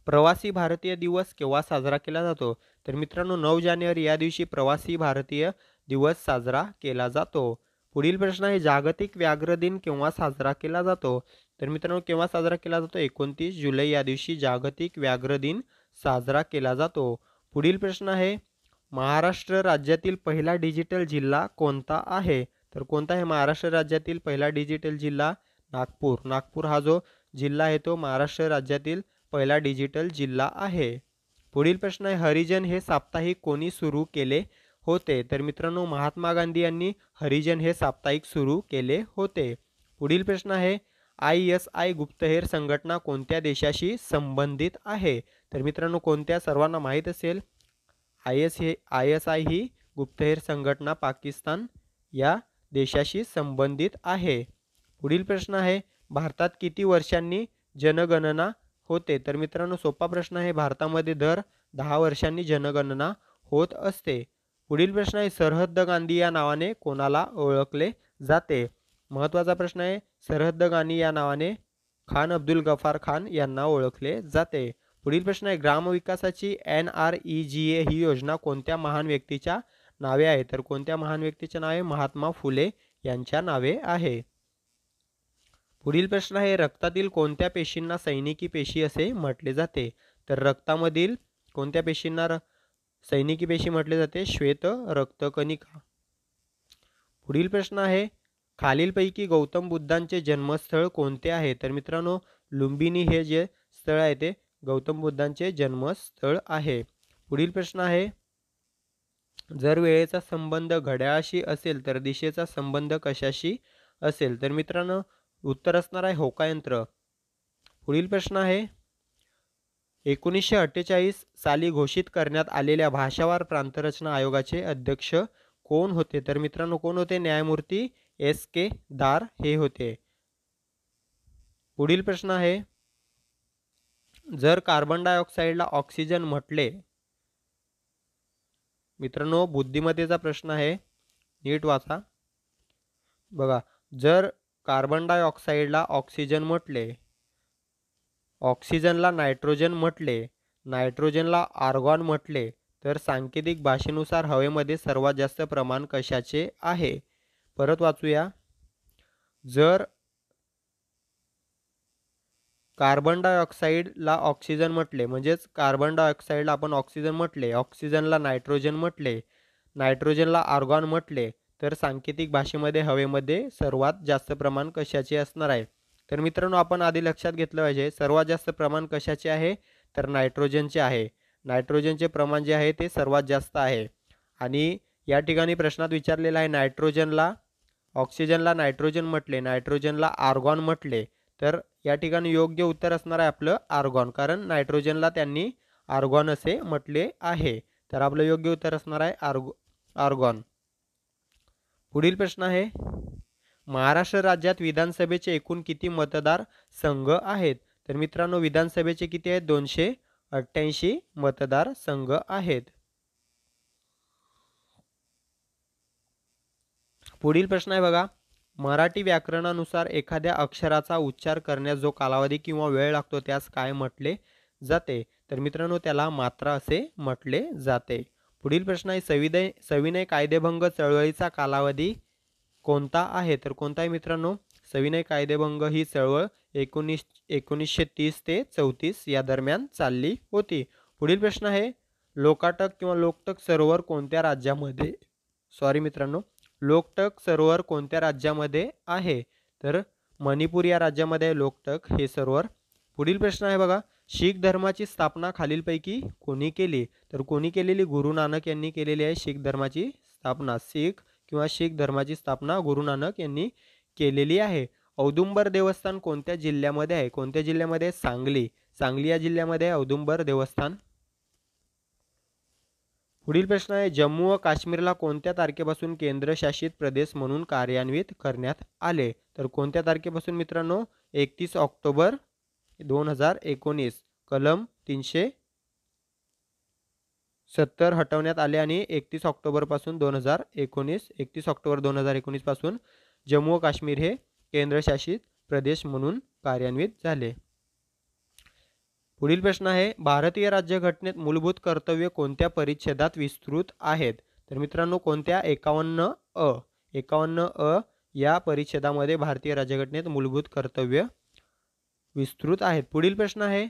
प्रवासी भारतीय दिवस केव्हा साजरा केला जातो? तर मित्रांनो 9 जानेवारी या दिवशी प्रवासी भारतीय दिवस साजरा केला जातो. पुढील प्रश्न आहे जागतिक व्याघ्र दिन केव्हा साजरा केला जातो? तर मित्रांनो केव्हा साजरा केला जातो? 29 जुलै या दिवशी जागतिक व्याघ्र दिन साजरा केला जातो. पुढील प्रश्न आहे महाराष्ट्र राज्यातील पहिला डिजिटल जिल्हा कोणता आहे? तर कोणता आहे महाराष्ट्र राज्यातील पहिला डिजिटल जिल्हा? नागपूर. नागपूर हा जो जिल्हा आहे तो महाराष्ट्र राज्यातील पहिला डिजिटल जिल्हा आहे. पुढील प्रश्न आहे हरिजन हे साप्ताहिक कोणी सुरू केले होते? तर मित्रांनो महात्मा गांधी यांनी हरिजन हे साप्ताहिक सुरू केले होते. पुढील प्रश्न आहे ISI गुप्तहेर संघटना कोणत्या देशाशी संबंधित आहे? तर मित्रांनो कोणत्या? सर्वांना माहीत असेल ISI ही गुप्तहेर संघटना पाकिस्तान या देशाशी संबंधित आहे. पुढील प्रश्न आहे भारतात किती वर्षांनी जनगणना होते? तर मित्रांनो सोपा प्रश्न आहे भारतामध्ये दर 10 वर्षांनी जनगणना होत असते. पुढील प्रश्न आहे सरहद्द गांधी या नावाने कोणाला ओळखले जाते? महत्त्वाचा प्रश्न आहे सरहद्द गांधी या नावाने खान अब्दुल गफार खान यांना ओळखले जाते. पुढील प्रश्न आहे ग्रामविकासाची NREGA ही योजना कोणत्या महान व्यक्तीच्या नावे आहे? तर कोणत्या महान व्यक्तीच्या नावे? महात्मा फुले यांच्या नावे आहे. पुढील प्रश्न आहे रक्तातील कोणत्या पेशींना सैनिकी पेशी असे म्हटले जाते? तर रक्तामधील कोणत्या पेशींना सैनिकी पेशी म्हटले जाते? श्वेत रक्तकणिका. पुढील प्रश्न आहे खालीलपैकी गौतम बुद्धांचे जन्मस्थळ कोणते आहे? तर मित्रांनो लुंबिनी हे जे स्थळ आहे ते गौतम बुद्धांचे जन्मस्थळ आहे. पुढील प्रश्न आहे जर वेळेचा संबंध घड्याळाशी असेल तर दिशेचा संबंध कशाशी असेल? तर मित्रांनो उत्तर असणार आहे होकायंत्र. पुढील प्रश्न आहे 1948 साली घोषित करण्यात आलेल्या भाषावार प्रांतरचना आयोगाचे अध्यक्ष कोण होते? तर मित्रांनो कोण होते? न्यायमूर्ती SK दार हे होते. पुढील प्रश्न आहे जर कार्बन डायऑक्साईडला ऑक्सिजन म्हटले, मित्रांनो बुद्धिमत्तेचा प्रश्न आहे नीट वाचा बघा, जर कार्बन डायऑक्साईडला ऑक्सिजन म्हटले, ऑक्सिजनला नायट्रोजन म्हटले, नायट्रोजनला आर्गॉन म्हटले तर सांकेतिक भाषेनुसार हवेमध्ये सर्वात जास्त प्रमाण कशाचे आहे? परत वाचूया. जर कार्बन डायऑक्साईडला ऑक्सिजन म्हटले, म्हणजेच कार्बन डायऑक्साईडला आपण ऑक्सिजन म्हटले, ऑक्सिजनला नायट्रोजन म्हटले, नायट्रोजनला आर्गॉन म्हटले, तर सांकेतिक भाषेमध्ये हवेमध्ये सर्वात जास्त प्रमाण कशाचे असणार आहे? तर मित्रांनो, आपण आधी लक्षात घेतलं पाहिजे, सर्वात जास्त प्रमाण कशाचे आहे? तर नायट्रोजनचे आहे. नायट्रोजनचे प्रमाण जे आहे ते सर्वात जास्त आहे. आणि या ठिकाणी प्रश्नात विचारलेला आहे, नायट्रोजनला ऑक्सिजनला नायट्रोजन म्हटले, नायट्रोजनला आर्गॉन म्हटले, तर या ठिकाणी योग्य उत्तर असणार आहे आपलं आर्गॉन, कारण नायट्रोजनला त्यांनी आर्गॉन असे म्हटले आहे. तर आपलं योग्य उत्तर असणार आहे आर्गॉन. पुढील प्रश्न आहे, महाराष्ट्र राज्यात विधानसभेचे एकूण किती मतदार संघ आहेत? तर मित्रांनो, विधानसभेचे किती आहेत? 288 मतदार संघ आहेत. पुढील प्रश्न आहे बघा, मराठी व्याकरणानुसार एखाद्या अक्षराचा उच्चार करण्यास जो कालावधी किंवा वेळ लागतो त्यास काय म्हटले जाते? तर मित्रांनो, त्याला मात्रा असे म्हटले जाते. पुढील प्रश्न आहे, सविनय कायदेभंग चळवळीचा कालावधी कोणता आहे? तर कोणता आहे मित्रांनो? सविनय कायदेभंग ही चळवळ 1930 ते 34 या दरम्यान चालली होती. पुढील प्रश्न आहे, लोकाटक किंवा लोकटक सरोवर कोणत्या राज्यामध्ये, सॉरी मित्रांनो, लोकटक सरोवर कोणत्या राज्यामध्ये आहे? तर मणिपूर या राज्यामध्ये लोकटक हे सरोवर. पुढील प्रश्न आहे बघा, शीख धर्माची स्थापना खालीलपैकी कोणी केली? तर कोणी केलेली? गुरु नानक यांनी केलेली आहे शीख धर्माची स्थापना. शीख धर्माची स्थापना गुरु नानक यांनी केलेली आहे. औदुंबर देवस्थान कोणत्या जिल्ह्यामध्ये आहे? कोणत्या जिल्ह्यामध्ये? सांगली. सांगली या जिल्ह्यामध्ये औदुंबर देवस्थान. पुढील प्रश्न आहे, जम्मू व काश्मीरला कोणत्या तारखेपासून केंद्रशासित प्रदेश म्हणून कार्यान्वित करण्यात आले? तर कोणत्या तारखेपासून मित्रांनो? 31 ऑक्टोबर 2019. कलम 370 हटवण्यात आले आणि 31 ऑक्टोबर 2019 पासून जम्मू व काश्मीर हे केंद्रशासित प्रदेश म्हणून कार्यान्वित झाले. पुढील प्रश्न आहे, भारतीय राज्यघटनेत मूलभूत कर्तव्य कोणत्या परिच्छेदात विस्तृत आहेत? तर मित्रांनो, कोणत्या? 51 अ या परिच्छेदामध्ये भारतीय राज्यघटनेत मूलभूत कर्तव्य विस्तृत आहेत. पुढील प्रश्न आहे,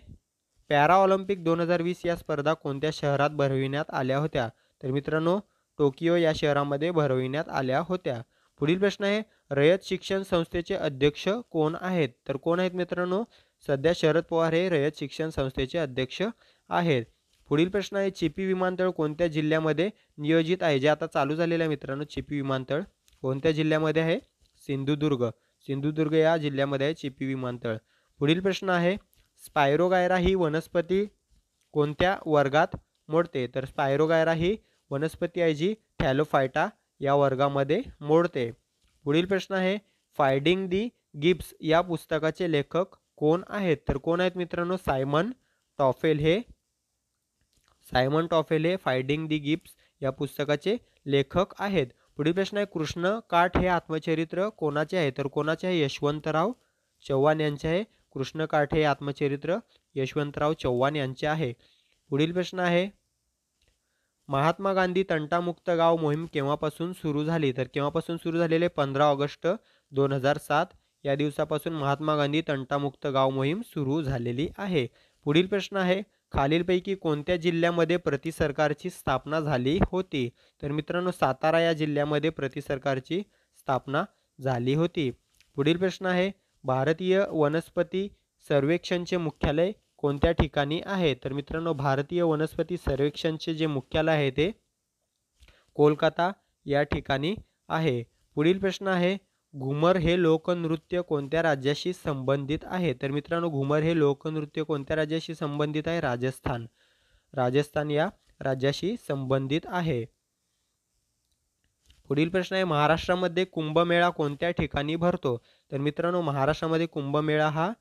पॅराऑलिम्पिक 2020 या स्पर्धा कोणत्या शहरात भरविण्यात आल्या होत्या? तर मित्रांनो, टोकियो या शहरामध्ये भरविण्यात आल्या होत्या. पुढील प्रश्न आहे, रयत शिक्षण संस्थेचे अध्यक्ष कोण आहेत? तर कोण आहेत मित्रांनो? सध्या शरद पवार हे रयत शिक्षण संस्थेचे अध्यक्ष आहेत. पुढील प्रश्न आहे, चिपी विमानतळ कोणत्या जिल्ह्यामध्ये नियोजित आहे? जे आता चालू झालेलं आहे मित्रांनो, चिपी विमानतळ कोणत्या जिल्ह्यामध्ये आहे? सिंधुदुर्ग. सिंधुदुर्ग या जिल्ह्यामध्ये आहे चिपी विमानतळ. पुढील प्रश्न आहे, स्पायरोगायरा ही वनस्पती कोणत्या वर्गात मोडते? तर स्पायरोगायरा ही वनस्पती आहे जी थॅलोफायटा या वर्गामध्ये मोडते. पुढील प्रश्न आहे, फाइंडिंग दी गिब्स या पुस्तकाचे लेखक कोण आहेत? तर कोण आहेत मित्रांनो? सायमन टॉफेल हे फाइंडिंग दी गिब्स या पुस्तकाचे लेखक आहेत. पुढील प्रश्न आहे, कृष्ण काठ हे आत्मचरित्र कोणाचे आहे? तर कोणाचे आहे? यशवंतराव चव्हाण यांचे आहे. कृष्ण काठ हे आत्मचरित्र यशवंतराव चव्हाण यांचे आहे. पुढील प्रश्न आहे, महात्मा गांधी तंटामुक्त गाव मोहीम केव्हापासून सुरू झाली? तर केव्हापासून सुरू झालेले? 15 ऑगस्ट 2007 या दिवसापासून महात्मा गांधी तंटामुक्त गाव मोहीम सुरू झालेली आहे. पुढील प्रश्न आहे, खालीलपैकी कोणत्या जिल्ह्यामध्ये प्रतिसरकारची स्थापना झाली होती? तर मित्रांनो, सातारा या जिल्ह्यामध्ये प्रतिसरकारची स्थापना झाली होती. पुढील प्रश्न आहे, भारतीय वनस्पती सर्वेक्षणचे मुख्यालय कोणत्या ठिकाणी आहे? तर मित्रांनो, भारतीय वनस्पती सर्वेक्षणचे जे मुख्यालय आहे ते कोलकाता या ठिकाणी आहे. पुढील प्रश्न आहे, घुमर हे लोकनृत्य कोणत्या राज्याशी संबंधित आहे? तर मित्रांनो, घुमर हे लोकनृत्य कोणत्या राज्याशी संबंधित आहे? राजस्थान. राजस्थान या राज्याशी संबंधित आहे. पुढील प्रश्न आहे, महाराष्ट्रामध्ये कुंभमेळा कोणत्या ठिकाणी भरतो? तर मित्रांनो, महाराष्ट्रामध्ये कुंभमेळा हा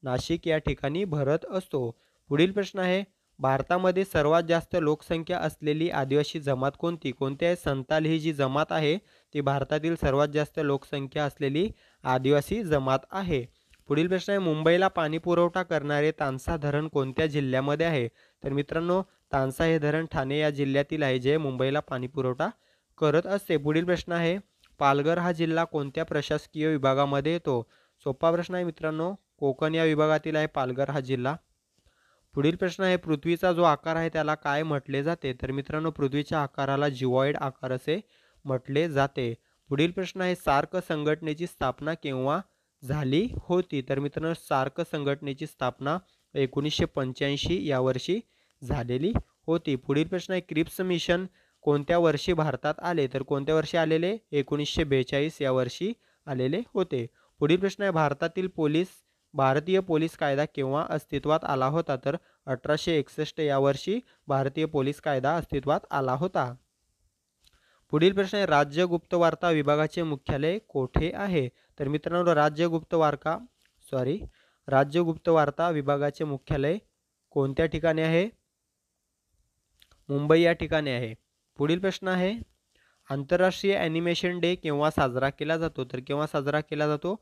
नाशिक या ठिकाणी भरत असतो. पुढील प्रश्न आहे, भारतामध्ये सर्वात जास्त लोकसंख्या असलेली आदिवासी जमात कोणती? कोणती आहे? संताल ही जी जमात आहे ती भारतातील सर्वात जास्त लोकसंख्या असलेली आदिवासी जमात आहे. पुढील प्रश्न आहे, मुंबईला पाणी पुरवठा करणारे तानसा धरण कोणत्या जिल्ह्यामध्ये आहे? तर मित्रांनो, तानसा हे धरण ठाणे या जिल्ह्यातील आहे जे मुंबईला पाणी पुरवठा करत असते. पुढील प्रश्न आहे, पालघर हा जिल्हा कोणत्या प्रशासकीय विभागामध्ये येतो? सोपा प्रश्न आहे मित्रांनो, कोकण या विभागातील आहे पालघर हा जिल्हा. पुढील प्रश्न आहे पृथ्वीचा जो आकार आहे त्याला काय म्हटले जाते? तर मित्रांनो पृथ्वीच्या आकाराला जिवॉइड आकार असे म्हटले जाते. पुढील प्रश्न आहे सार्क संघटनेची स्थापना केव्हा झाली होती? तर मित्रांनो सार्क संघटनेची स्थापना 1985 या वर्षी झालेली होती. पुढील प्रश्न आहे क्रिप्स मिशन कोणत्या वर्षी भारतात आले? तर कोणत्या वर्षी आलेले? 1942 या वर्षी आलेले होते. पुढील प्रश्न आहे भारतीय पोलीस कायदा केव्हा अस्तित्वात आला होता? तर 1861 या वर्षी भारतीय पोलीस कायदा अस्तित्वात आला होता. पुढील प्रश्न आहे राज्य गुप्तवार्ता विभागाचे मुख्यालय कोठे आहे? तर मित्रांनो राज्य गुप्तवार्ता विभागाचे मुख्यालय कोणत्या ठिकाणी आहे? मुंबई या ठिकाणी आहे. पुढील प्रश्न आहे आंतरराष्ट्रीय ॲनिमेशन डे केव्हा साजरा केला जातो? तर केव्हा साजरा केला जातो?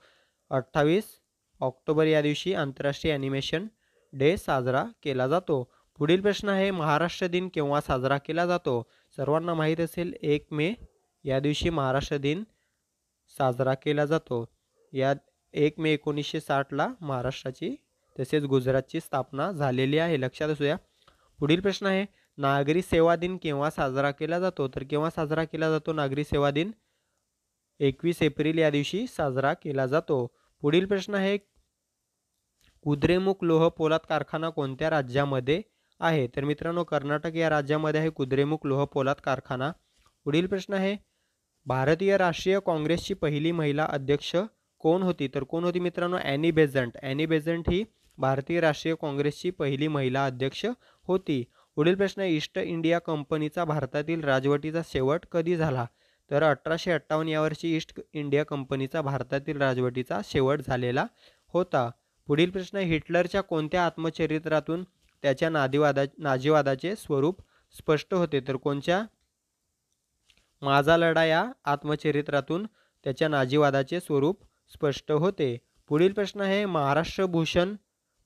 28 ऑक्टोबर या दिवशी आंतरराष्ट्रीय ॲनिमेशन डे साजरा केला जातो. पुढील प्रश्न आहे महाराष्ट्र दिन केव्हा साजरा केला जातो? सर्वांना माहीत असेल 1 मे या दिवशी महाराष्ट्र दिन साजरा केला जातो. या 1 मे 1960ला महाराष्ट्राची तसेच गुजरातची स्थापना झालेली आहे, लक्षात असू द्या. पुढील प्रश्न आहे नागरी सेवा दिन केव्हा साजरा केला जातो? तर केव्हा साजरा केला जातो नागरी सेवा दिन? 21 एप्रिल या दिवशी साजरा केला जातो. पुढील प्रश्न आहे कुद्रेमुख लोह पोलाद कारखाना कोणत्या राज्यामध्ये आहे? तर मित्रांनो कर्नाटक या राज्यामध्ये आहे कुद्रेमुख लोह पोलाद कारखाना. पुढील प्रश्न आहे भारतीय राष्ट्रीय काँग्रेसची पहिली महिला अध्यक्ष कोण होती? तर कोण होती मित्रांनो? Annie Besant. ॲनी बेझंट ही भारतीय राष्ट्रीय काँग्रेसची पहिली महिला अध्यक्ष होती. पुढील प्रश्न आहे ईस्ट इंडिया कंपनीचा भारतातील राजवटीचा शेवट कधी झाला? तर 1858 या वर्षी ईस्ट इंडिया कंपनीचा भारतातील राजवटीचा शेवट झालेला होता. पुढील प्रश्न आहे हिटलरच्या कोणत्या आत्मचरित्रातून त्याच्या नाझीवादाचे स्वरूप स्पष्ट होते? तर कोणत्या? माझा लढा या आत्मचरित्रातून त्याच्या नाझीवादाचे स्वरूप स्पष्ट होते. पुढील प्रश्न आहे महाराष्ट्र भूषण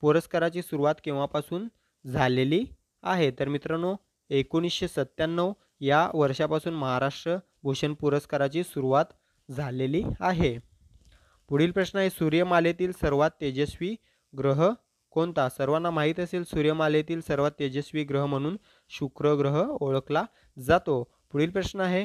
पुरस्काराची सुरुवात केव्हापासून झालेली आहे? तर मित्रांनो 1997 या वर्षापासून महाराष्ट्र भूषण पुरस्काराची सुरुवात झालेली आहे. पुढील प्रश्न आहे सूर्यमालेतील सर्वात तेजस्वी ग्रह कोणता? सर्वांना माहीत असेल सूर्यमालेतील सर्वात तेजस्वी ग्रह म्हणून शुक्र ग्रह ओळखला जातो. पुढील प्रश्न आहे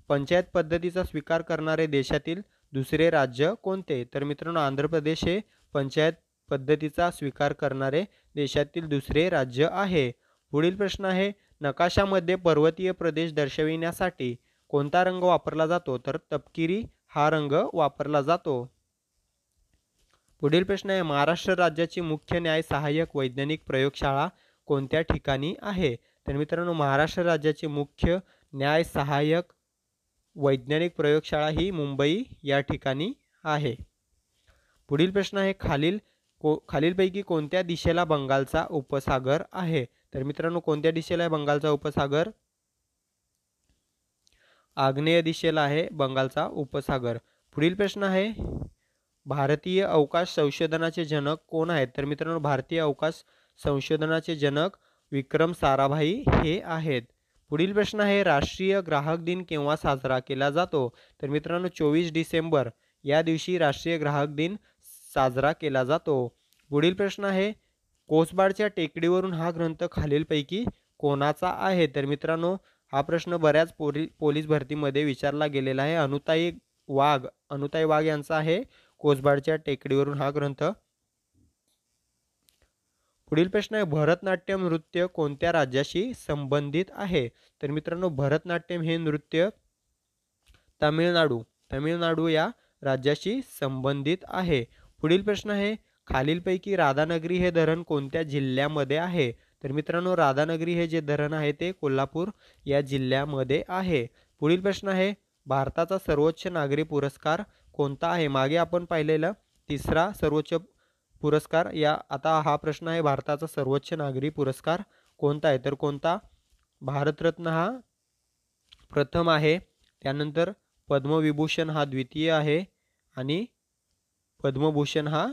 पंचायत पद्धतीचा स्वीकार करणारे देशातील दुसरे राज्य कोणते? तर मित्रांनो आंध्र प्रदेश हे पंचायत पद्धतीचा स्वीकार करणारे देशातील दुसरे राज्य आहे. पुढील प्रश्न आहे नकाशामध्ये पर्वतीय प्रदेश दर्शविण्यासाठी कोणता रंग वापरला जातो? तर तपकिरी हा रंग वापरला जातो. पुढील प्रश्न आहे महाराष्ट्र राज्याची मुख्य न्याय सहाय्यक वैज्ञानिक प्रयोगशाळा कोणत्या ठिकाणी आहे? तर मित्रांनो महाराष्ट्र राज्याची मुख्य न्याय सहाय्यक वैज्ञानिक प्रयोगशाळा ही मुंबई या ठिकाणी आहे. पुढील प्रश्न आहे खालीलपैकी कोणत्या दिशेला बंगालचा उपसागर आहे? तर मित्रांनो कोणत्या दिशेला आहे बंगालचा उपसागर? आग्नेय दिशेला आहे बंगालचा उपसागर. पुढील प्रश्न आहे भारतीय अवकाश संशोधनाचे जनक कोण आहेत? तर मित्रांनो भारतीय अवकाश संशोधनाचे जनक विक्रम साराभाई हे आहेत. पुढील प्रश्न आहे राष्ट्रीय ग्राहक दिन केव्हा साजरा केला जातो? तर मित्रांनो 24 डिसेंबर या दिवशी राष्ट्रीय ग्राहक दिन साजरा केला जातो. पुढील प्रश्न आहे कोसबाडच्या टेकडीवरून हा ग्रंथ खालीलपैकी कोणाचा आहे? तर मित्रांनो हा प्रश्न बऱ्याच पोलीस भरतीमध्ये विचारला गेलेला आहे. अनुताई वाघ यांचा आहे कोसबाडच्या टेकडीवरून हा ग्रंथ. पुढील प्रश्न आहे भरतनाट्यम नृत्य कोणत्या राज्याशी संबंधित आहे? तर मित्रांनो भरतनाट्यम हे नृत्य तामिळनाडू या राज्याशी संबंधित आहे. पुढील प्रश्न आहे खालीलपैकी राधानगरी हे धरण कोणत्या जिल्ह्यामध्ये आहे? तर मित्रांनो राधानगरी हे जे धरण आहे ते कोल्हापूर या जिल्ह्यामध्ये आहे. पुढील प्रश्न आहे भारताचा सर्वोच्च नागरी पुरस्कार कोणता आहे? मागे आपण पाहिलेला तिसरा सर्वोच्च पुरस्कार आता हा प्रश्न आहे भारताचा सर्वोच्च नागरी पुरस्कार कोणता आहे? तर कोणता? भारतरत्न हा प्रथम आहे, त्यानंतर पद्मविभूषण हा द्वितीय आहे आणि पद्मभूषण हा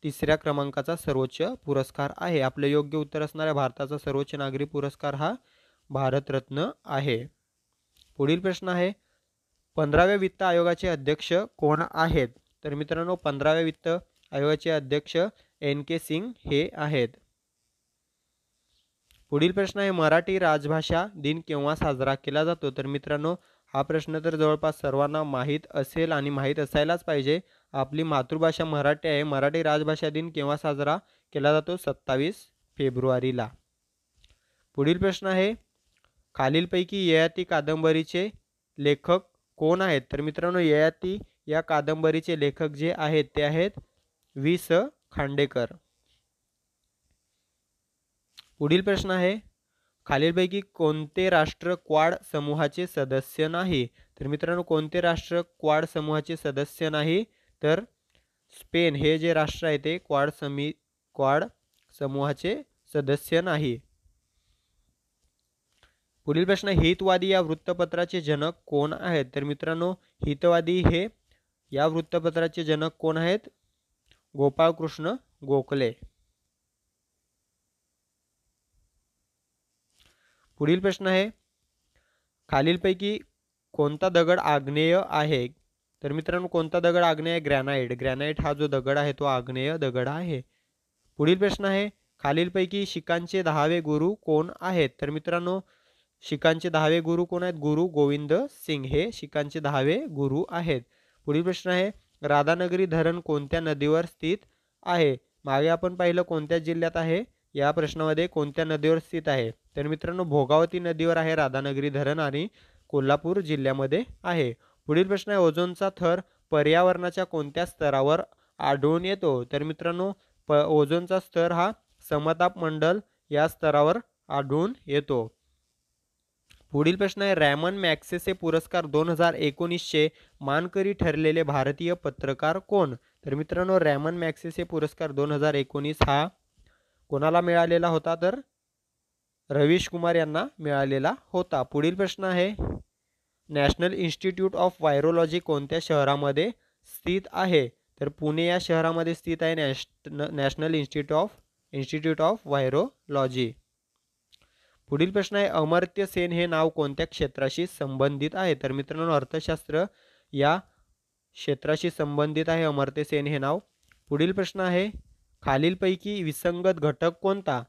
तिसऱ्या क्रमांकाचा सर्वोच्च पुरस्कार आहे. आपलं योग्य उत्तर असणार आहे भारताचा सर्वोच्च नागरी पुरस्कार हा भारतरत्न आहे. पुढील प्रश्न आहे 15व्या वित्त आयोगाचे अध्यक्ष कोण आहेत? तर मित्रांनो 15व्या वित्त आयोगाचे अध्यक्ष NK सिंग हे आहेत. पुढील प्रश्न आहे मराठी राजभाषा दिन केव्हा साजरा केला जातो? तर मित्रांनो हा प्रश्न तर जवळपास सर्वांना माहीत असेल आणि माहीत असायलाच पाहिजे. आपली मातृभाषा मराठी आहे. मराठी राजभाषा दिन केव्हा साजरा केला जातो? 27 फेब्रुवारीला. पुढील प्रश्न आहे खालीलपैकी ययाती कादंबरीचे लेखक कोण आहेत? तर मित्रांनो ययाती या कादंबरीचे लेखक जे आहेत ते आहेत वि.स. खांडेकर. पुढील प्रश्न आहे खालीलपैकी कोणते राष्ट्र क्वाड समूहाचे सदस्य नाही? तर मित्रांनो कोणते राष्ट्र क्वाड समूहाचे सदस्य नाही? तर स्पेन हे जे राष्ट्र आहे ते क्वाड समूहाचे सदस्य नाही. पुढील प्रश्न हितवादी या वृत्तपत्राचे जनक कोण आहेत? तर मित्रांनो हितवादी हे या वृत्तपत्राचे जनक कोण आहेत? गोपाळकृष्ण गोखले. पुढील प्रश्न आहे खालीलपैकी कोणता दगड आग्नेय आहे? तर मित्रांनो कोणता दगड आग्नेय आहे? ग्रॅनाइट. ग्रॅनाइट हा जो दगड आहे तो आग्नेय दगड आहे. पुढील प्रश्न आहे खालीलपैकी शिखांचे 10वे गुरु कोण आहेत? तर मित्रांनो शिखांचे 10वे गुरु कोण आहेत? गुरु गोविंद सिंग हे शिखांचे 10वे गुरु आहेत. पुढील प्रश्न आहे राधानगरी धरण कोणत्या नदीवर स्थित आहे? मागे आपण पाहिलं कोणत्या जिल्ह्यात आहे? या प्रश्नामध्ये कोणत्या नदीवर स्थित आहे? तर मित्रांनो भोगावती नदीवर आहे राधानगरी धरण आणि कोल्हापूर जिल्ह्यामध्ये आहे. पुढील प्रश्न आहे ओझोनचा थर पर्यावरणाच्या कोणत्या स्तरावर आढळून येतो? तर मित्रांनो ओझोनचा स्तर हा समताप मंडल या स्तरावर आढळून येतो. पुढील प्रश्न आहे रॅमन मॅग्सेसे पुरस्कार 2019चे मानकरी ठरलेले भारतीय पत्रकार कोण? तर मित्रांनो रॅमन मॅग्सेसे पुरस्कार 2019 हा कोणाला मिळालेला होता? तर रवीश कुमार यांना मिळालेला होता. पुढील प्रश्न आहे नॅशनल इन्स्टिट्यूट ऑफ व्हायरोलॉजी कोणत्या शहरामध्ये स्थित आहे? तर पुणे या शहरामध्ये स्थित आहे नॅशनल इन्स्टिट्यूट ऑफ व्हायरोलॉजी. पुढील प्रश्न आहे अमर्त्य सेन हे नाव कोणत्या क्षेत्राशी संबंधित आहे? तर मित्रांनो अर्थशास्त्र या क्षेत्राशी संबंधित आहे अमर्त्य सेन हे नाव. पुढील प्रश्न आहे खालीलपैकी विसंगत घटक कोणता?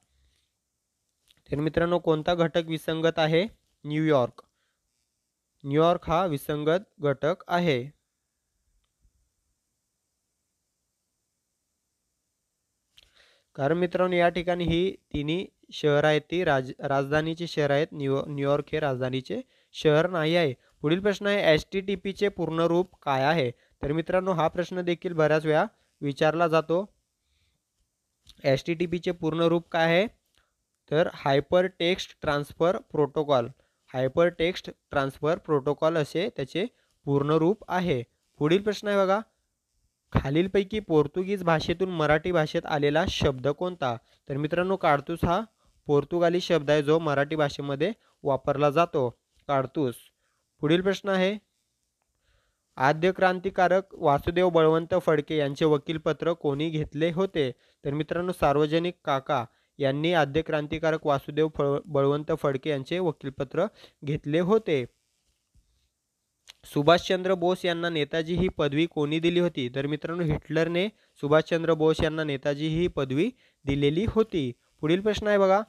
तर मित्रांनो कोणता घटक विसंगत आहे? न्यूयॉर्क. न्यूयॉर्क हा विसंगत घटक आहे. कारण मित्रांनो या ठिकाणी ही तिन्ही शहर आहेत ती राजधानीचे शहर आहेत. न्यूयॉर्क हे राजधानीचे शहर नाही आहे. पुढील प्रश्न आहे HTTP चे पूर्ण रूप काय आहे? तर मित्रांनो हा प्रश्न देखील बऱ्याच वेळा विचारला जातो. HTTP चे पूर्ण रूप काय आहे? तर hyper text transfer protocol. Hyper text transfer protocol असे त्याचे पूर्ण रूप आहे. पुढील प्रश्न आहे बघा खालीलपैकी पोर्तुगीज भाषेतून मराठी भाषेत आलेला शब्द कोणता? तर मित्रांनो काडतूस हा पोर्तुगाली शब्द आहे जो मराठी भाषेमध्ये वापरला जातो. काडतूस. पुढील प्रश्न आहे आद्य क्रांतिकारक वासुदेव बळवंत फडके यांचे वकीलपत्र कोणी घेतले होते? तर मित्रांनो सार्वजनिक काका यांनी आद्य क्रांतिकारक वासुदेव बळवंत फडके यांचे वकीलपत्र घेतले होते. सुभाषचंद्र बोस यांना नेताजी ही पदवी कोणी दिली होती? तर मित्रांनो हिटलरने सुभाषचंद्र बोस यांना नेताजी ही पदवी दिलेली होती. पुढील प्रश्न आहे बघा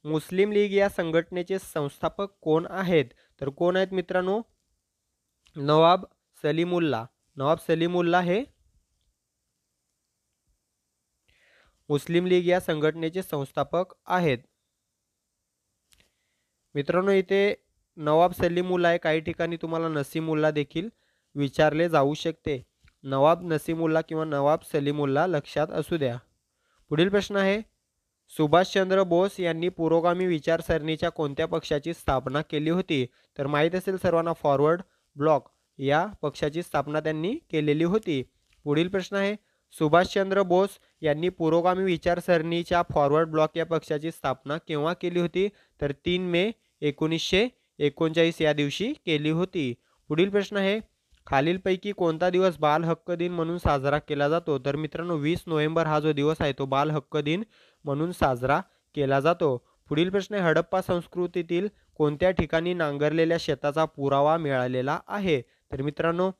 मुस्लिम लीग या संघटनेचे संस्थापक कोण आहेत? तर कोण आहेत मित्रांनो? नवाब सलीमुल्ला. नवाब सलीमुल्ला हे मुस्लिम लीग या संघटनेचे संस्थापक आहेत. मित्रांनो इथे नवाब सलीमुल्ला आहे. काही ठिकाणी तुम्हाला नसीमुल्ला देखील विचारले जाऊ शकते. नवाब नसीमुल्ला किंवा नवाब सलीमुल्ला लक्षात असू द्या. पुढील प्रश्न आहे सुभाषचंद्र बोस यांनी पुरोगामी विचारसरणीच्या कोणत्या पक्षाची स्थापना केली होती? तर माहीत असेल सर्वांना फॉरवर्ड ब्लॉक या पक्षाची स्थापना त्यांनी केलेली होती. पुढील प्रश्न आहे सुभाषचंद्र बोस यांनी पुरोगामी विचारसरणीच्या फॉरवर्ड ब्लॉक या पक्षाची स्थापना केव्हा केली होती? तर 3 मे 1939 या दिवशी केली होती. पुढील प्रश्न आहे खालीलपैकी कोणता दिवस बाल हक्क दिन म्हणून साजरा केला जातो? तर मित्रांनो 20 नोव्हेंबर हा जो दिवस आहे तो बाल हक्क दिन म्हणून साजरा केला जातो. पुढील प्रश्न आहे हडप्पा संस्कृतीतील कोणत्या ठिकाणी नांगरलेल्या शेताचा पुरावा मिळालेला आहे? तर मित्रांनो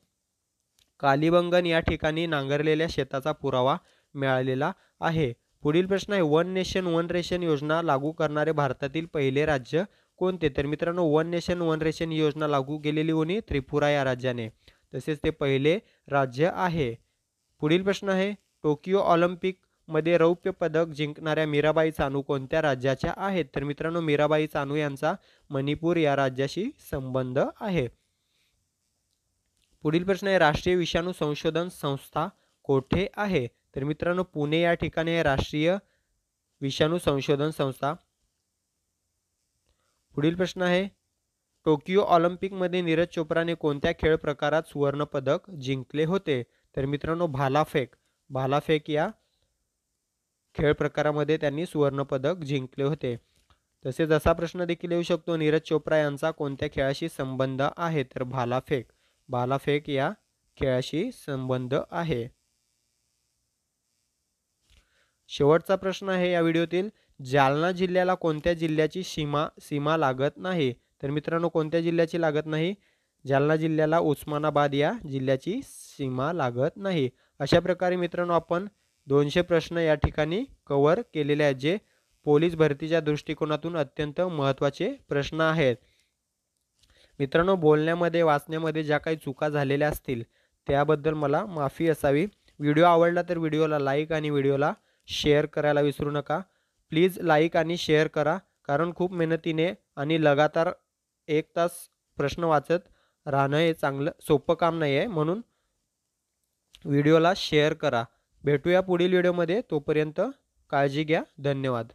कालीबंगन या ठिकाणी नांगरलेल्या शेताचा पुरावा मिळालेला आहे. पुढील प्रश्न आहे वन नेशन वन रेशन योजना लागू करणारे भारतातील पहिले राज्य कोणते? तर मित्रांनो वन नेशन वन रेशन योजना लागू केलेली कोणी? त्रिपुरा या राज्याने. तसेच ते पहिले राज्य आहे. पुढील प्रश्न आहे टोकियो ऑलिम्पिक मध्ये रौप्य पदक जिंकणाऱ्या मीराबाई चानू कोणत्या राज्याच्या आहेत? तर मित्रांनो मीराबाई चानू यांचा मणिपूर या राज्याशी संबंध आहे. पुढील प्रश्न आहे राष्ट्रीय विषाणू संशोधन संस्था कोठे आहे? तर मित्रांनो पुणे या ठिकाणी आहे राष्ट्रीय विषाणू संशोधन संस्था. पुढील प्रश्न आहे टोकियो ऑलिम्पिकमध्ये नीरज चोप्राने कोणत्या खेळ प्रकारात सुवर्ण पदक जिंकले होते? तर मित्रांनो भालाफेक या खेळ प्रकारामध्ये त्यांनी सुवर्ण पदक जिंकले होते. तसेच असा प्रश्न देखील येऊ शकतो नीरज चोप्रा यांचा कोणत्या खेळाशी संबंध आहे? तर भालाफेक या खेळाशी संबंध आहे. शेवटचा प्रश्न आहे या व्हिडिओतील जालना जिल्ह्याला कोणत्या जिल्ह्याची सीमा लागत नाही? तर मित्रांनो कोणत्या जिल्ह्याची लागत नाही? जालना जिल्ह्याला उस्मानाबाद या जिल्ह्याची सीमा लागत नाही. अशा प्रकारे मित्रांनो आपण 200 प्रश्न या ठिकाणी कव्हर केलेले आहेत जे पोलीस भरतीच्या दृष्टिकोनातून अत्यंत महत्त्वाचे प्रश्न आहेत. मित्रांनो बोलण्यामध्ये वाचण्यामध्ये ज्या काही चुका झालेल्या असतील त्याबद्दल मला माफी असावी. व्हिडिओ आवडला तर व्हिडिओला लाईक आणि व्हिडिओला शेअर करायला विसरू नका. प्लीज लाईक आणि शेअर करा कारण खूप मेहनतीने आणि लगातार 1 तास प्रश्न वाचत राहणं हे चांगलं सोपं काम नाही आहे. म्हणून व्हिडिओला शेअर करा. भेटूया पुढील व्हिडिओमध्ये. तोपर्यंत काळजी घ्या. धन्यवाद.